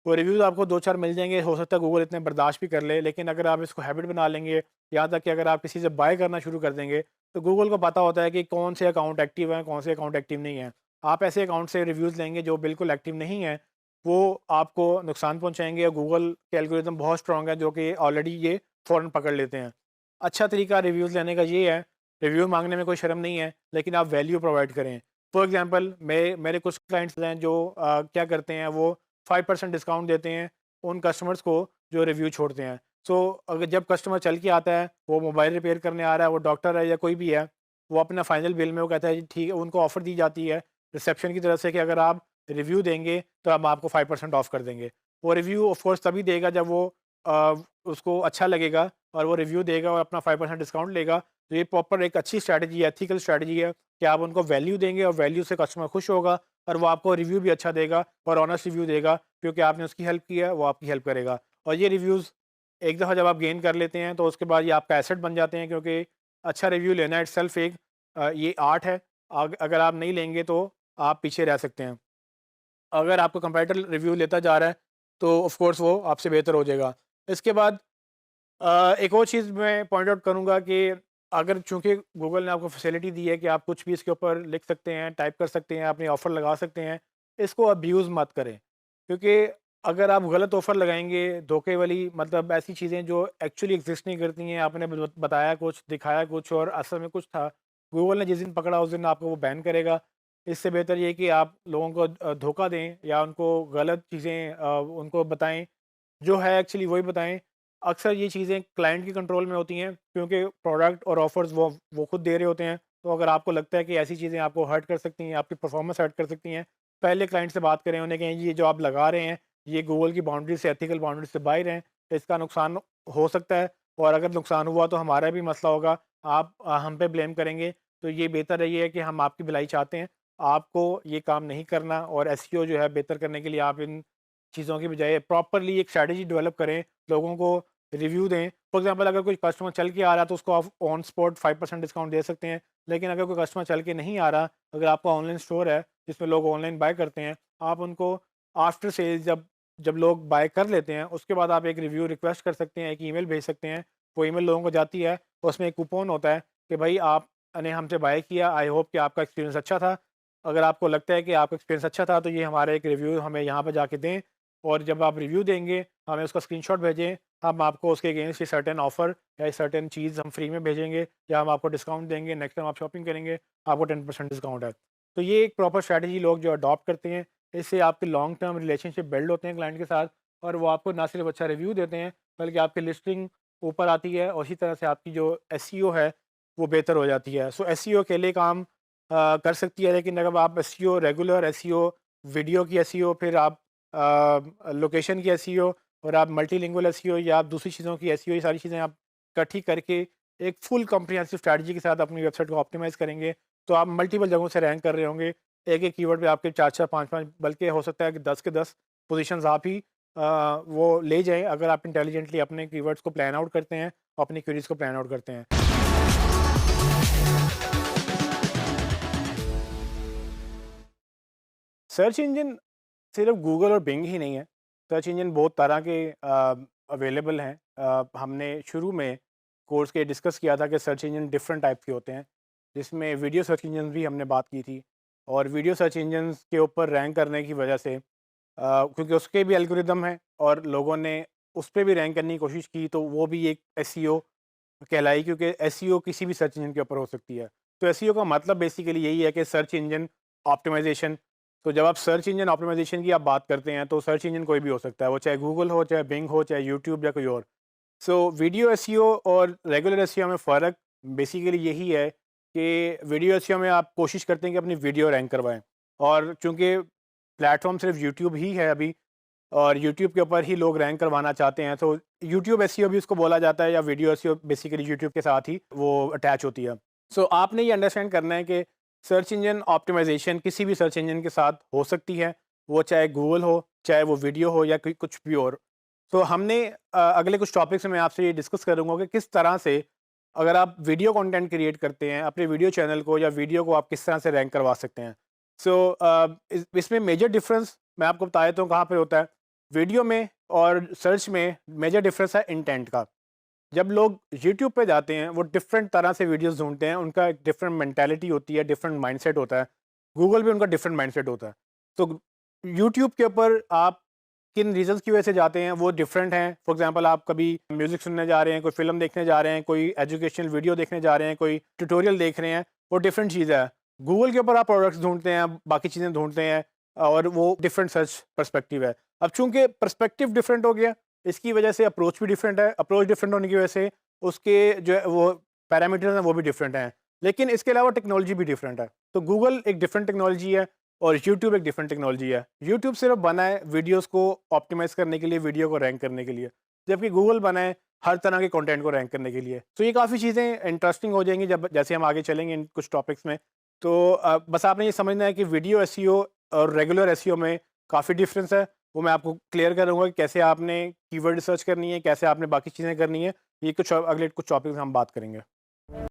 वो रिव्यूज़ आपको 2-4 मिल जाएँगे, हो सकता है गूगल इतने बर्दाश्त भी कर ले, लेकिन अगर आप इसको हैबिट बना लेंगे, यहाँ तक कि अगर आप किसी से बाय करना शुरू कर देंगे, तो गूगल को पता होता है कि कौन से अकाउंट एक्टिव हैं, कौन से अकाउंट एक्टिव नहीं हैं। आप ऐसे अकाउंट से रिव्यूज़ लेंगे जो बिल्कुल एक्टिव नहीं हैं, वो आपको नुकसान पहुँचाएँगे और गूगल के एल्गोरिदम बहुत स्ट्रॉन्ग है, जो कि ऑलरेडी ये फ़ौरन पकड़ लेते हैं। अच्छा तरीका रिव्यूज़ लेने का ये है, रिव्यू माँगने में कोई शर्म नहीं है, लेकिन आप वैल्यू प्रोवाइड करें। फॉर एग्ज़ाम्पल मेरे कुछ क्लाइंट्स हैं जो क्या करते हैं, वो 5% डिस्काउंट देते हैं उन कस्टमर्स को जो रिव्यू छोड़ते हैं। सो अगर जब कस्टमर चल के आता है, वो मोबाइल रिपेयर करने आ रहा है, वो डॉक्टर है या कोई भी है, वो अपना फाइनल बिल में वो कहता है जी ठीक है, उनको ऑफ़र दी जाती है रिसेप्शन की तरफ से कि अगर आप रिव्यू देंगे तो हम आपको 5% ऑफ कर देंगे। वो रिव्यू ऑफ कोर्स तभी देगा जब वो अ, उसको अच्छा लगेगा और वो रिव्यू देगा और अपना 5% डिस्काउंट लेगा। तो ये प्रॉपर एक अच्छी स्ट्रैटेजी है, एथिकल स्ट्रैटेजी है कि आप उनको वैल्यू देंगे और वैल्यू से कस्टमर खुश होगा और वो आपको रिव्यू भी अच्छा देगा और ऑनेस्ट रिव्यू देगा, क्योंकि आपने उसकी हेल्प की है, वो आपकी हेल्प करेगा। और ये रिव्यूज़ एक दफ़ा जब आप गेन कर लेते हैं तो उसके बाद ये आपका एसेट बन जाते हैं, क्योंकि अच्छा रिव्यू लेना इटसेल्फ एक ये आर्ट है। अगर आप नहीं लेंगे तो आप पीछे रह सकते हैं। अगर आपका कंपैरेटर रिव्यू लेता जा रहा है तो ऑफ कोर्स वो आपसे बेहतर हो जाएगा। इसके बाद एक और चीज़ मैं पॉइंट आउट करूँगा कि अगर चूँकि गूगल ने आपको फैसिलिटी दी है कि आप कुछ भी इसके ऊपर लिख सकते हैं, टाइप कर सकते हैं, अपनी ऑफ़र लगा सकते हैं, इसको अब्यूज़ मत करें। क्योंकि अगर आप गलत ऑफ़र लगाएँगे, धोखे वाली मतलब ऐसी चीज़ें जो एक्चुअली एग्ज़िस्ट नहीं करती हैं, आपने बताया कुछ, दिखाया कुछ और असल में कुछ था, गूगल ने जिस दिन पकड़ा उस दिन आपको वो बैन करेगा। इससे बेहतर ये है कि आप लोगों को धोखा दें या उनको गलत चीज़ें उनको बताएँ, जो है एक्चुअली वही बताएँ। अक्सर ये चीज़ें क्लाइंट के कंट्रोल में होती हैं, क्योंकि प्रोडक्ट और ऑफ़र्स वो खुद दे रहे होते हैं। तो अगर आपको लगता है कि ऐसी चीज़ें आपको हर्ट कर सकती हैं, आपकी परफ़ॉर्मेंस हर्ट कर सकती हैं, पहले क्लाइंट से बात करें, उन्हें कहें ये जो आप लगा रहे हैं, ये गूगल की बाउंड्री से, एथिकल बाउंड्री से बाहर हैं, तो इसका नुकसान हो सकता है और अगर नुकसान हुआ तो हमारा भी मसला होगा। आप हम पे ब्लेम करेंगे, तो ये बेहतर है कि हम आपकी भलाई चाहते हैं, आपको ये काम नहीं करना और एसईओ जो है बेहतर करने के लिए आप इन चीज़ों की बजाय प्रॉपरली एक स्ट्रैटेजी डेवलप करें, लोगों को रिव्यू दें। फॉर एग्ज़ाम्पल अगर कोई कस्टमर चल के आ रहा है तो उसको आप ऑन स्पॉट 5% डिस्काउंट दे सकते हैं। लेकिन अगर कोई कस्टमर चल के नहीं आ रहा, अगर आपका ऑनलाइन स्टोर है जिसमें लोग ऑनलाइन बाय करते हैं, आप उनको आफ्टर सेल्स जब जब लोग बाय कर लेते हैं, उसके बाद आप एक रिव्यू रिक्वेस्ट कर सकते हैं, एक ईमेल भेज सकते हैं। वो ईमेल लोगों को जाती है, उसमें एक कूपन होता है कि भाई आपने हमसे बाय किया, आई होप कि आपका एक्सपीरियंस अच्छा था। अगर आपको लगता है कि आपका एक्सपीरियंस अच्छा था, तो ये हमारा एक रिव्यू हमें यहाँ पे जाके दें और जब आप रिव्यू देंगे, हमें उसका स्क्रीनशॉट भेजें। हम आपको उसके अगेंस्ट ये सर्टेन ऑफ़र या सर्टेन चीज़ हम फ्री में भेजेंगे या हम आपको डिस्काउंट देंगे, नेक्स्ट टाइम आप शॉपिंग करेंगे, आपको 10% डिस्काउंट है। तो ये एक प्रॉपर स्ट्रैटेजी लोग जो अडॉप्ट करते हैं, इससे आपके लॉन्ग टर्म रिलेशनशिप बिल्ड होते हैं क्लाइंट के साथ और वो आपको ना सिर्फ अच्छा रिव्यू देते हैं, बल्कि आपकी लिस्टिंग ऊपर आती है और इसी तरह से आपकी जो एसईओ है, वो बेहतर हो जाती है। सो एसईओ अकेले काम कर सकती है, लेकिन अगर आप एसईओ रेगुलर एसईओ, वीडियो की एसईओ, फिर आप लोकेशन की एसईओ और आप मल्टीलिंगुअल एसईओ या आप दूसरी चीज़ों की एसईओ, ये सारी चीज़ें आप इकट्ठी करके एक फुल कॉम्प्रिहेंसिव स्ट्रैटेजी के साथ अपनी वेबसाइट को ऑप्टिमाइज़ करेंगे, तो आप मल्टीपल जगहों से रैंक कर रहे होंगे। एक-एक कीवर्ड पे आपके 4-4 5-5 बल्कि हो सकता है कि 10 के 10 पोज़ीशंस आप ही वो ले जाएँ, अगर आप इंटेलिजेंटली अपने कीवर्ड्स को प्लान आउट करते हैं, अपनी क्वेरीज़ को प्लान आउट करते हैं। सर्च इंजन सिर्फ गूगल और बिंग ही नहीं है। सर्च इंजन बहुत तरह के अवेलेबल हैं। हमने शुरू में कोर्स के डिस्कस किया था कि सर्च इंजन डिफरेंट टाइप के होते हैं, जिसमें वीडियो सर्च इंजन भी हमने बात की थी और वीडियो सर्च इंजन के ऊपर रैंक करने की वजह से क्योंकि उसके भी एल्गोरिदम हैं और लोगों ने उस पे भी रैंक करने की कोशिश की, तो वो भी एक एसईओ कहलाई, क्योंकि एसईओ किसी भी सर्च इंजन के ऊपर हो सकती है। तो एसईओ का मतलब बेसिकली यही है कि सर्च इंजन ऑप्टिमाइज़ेशन। तो जब आप सर्च इंजन ऑप्टिमाइज़ेशन की आप बात करते हैं, तो सर्च इंजन कोई भी हो सकता है, वो चाहे गूगल हो, चाहे बिंग हो, चाहे यूट्यूब या कोई और। सो वीडियो एसईओ और रेगुलर एसईओ में फ़र्क बेसिकली यही है कि वीडियो एसईओ में आप कोशिश करते हैं कि अपनी वीडियो रैंक करवाएँ, और चूँकि प्लेटफ़ॉर्म सिर्फ़ यूट्यूब ही है अभी, और यूट्यूब के ऊपर ही लोग रैंक करवाना चाहते हैं, तो यूट्यूब एसईओ भी उसको बोला जाता है, या वीडियो एसईओ बेसिकली यूट्यूब के साथ ही वो अटैच होती है। सो आपने ये अंडरस्टैंड करना है कि सर्च इंजन ऑप्टिमाइज़ेशन किसी भी सर्च इंजन के साथ हो सकती है, वो चाहे गूगल हो, चाहे वो वीडियो हो, या कोई कुछ भी और। तो हमने अगले कुछ टॉपिक्स में मैं आपसे ये डिस्कस करूँगा कि किस तरह से अगर आप वीडियो कंटेंट क्रिएट करते हैं, अपने वीडियो चैनल को या वीडियो को आप किस तरह से रैंक करवा सकते हैं। सो इसमें मेजर डिफरेंस मैं आपको बता देता हूँ कहाँ पे होता है। वीडियो में और सर्च में मेजर डिफरेंस है इंटेंट का। जब लोग यूट्यूब पे जाते हैं, वो डिफरेंट तरह से वीडियोस ढूँढते हैं, उनका एक डिफरेंट मेंटालिटी होती है, डिफरेंट माइंडसेट होता है। गूगल भी उनका डिफरेंट माइंडसेट होता है। तो यूट्यूब के ऊपर आप किन रीज़न्स की वजह से जाते हैं, वो डिफरेंट हैं। फॉर एग्ज़ाम्पल, आप कभी म्यूज़िक सुनने जा रहे हैं, कोई फ़िल्म देखने जा रहे हैं, कोई एजुकेशनल वीडियो देखने जा रहे हैं, कोई ट्यूटोरियल देख रहे हैं, वो डिफरेंट चीज़ है। गूगल के ऊपर आप प्रोडक्ट्स ढूँढते हैं, बाकी चीज़ें ढूँढते हैं, और वो डिफरेंट सर्च पर्सपेक्टिव है। अब चूँकि पर्सपेक्टिव डिफरेंट हो गया, इसकी वजह से अप्रोच भी डिफरेंट है। अप्रोच डिफरेंट होने की वजह से उसके जो है वो पैरामीटर्स हैं वो भी डिफरेंट हैं। लेकिन इसके अलावा टेक्नोलॉजी भी डिफरेंट है। तो गूगल एक डिफरेंट टेक्नोलॉजी है, और यूट्यूब एक डिफरेंट टेक्नोलॉजी है। यूट्यूब सिर्फ बना है वीडियोज़ को ऑप्टिमाइज़ करने के लिए, वीडियो को रैंक करने के लिए, जबकि गूगल बना है हर तरह के कंटेंट को रैंक करने के लिए। तो ये काफ़ी चीज़ें इंटरेस्टिंग हो जाएँगी जब जैसे हम आगे चलेंगे इन कुछ टॉपिक्स में। तो बस आपने ये समझना है कि वीडियो एसईओ और रेगुलर एसईओ में काफ़ी डिफरेंस है। वो मैं आपको क्लियर करूँगा कि कैसे आपने कीवर्ड रिसर्च करनी है, कैसे आपने बाकी चीज़ें करनी है। ये कुछ अगले कुछ टॉपिक्स हम बात करेंगे।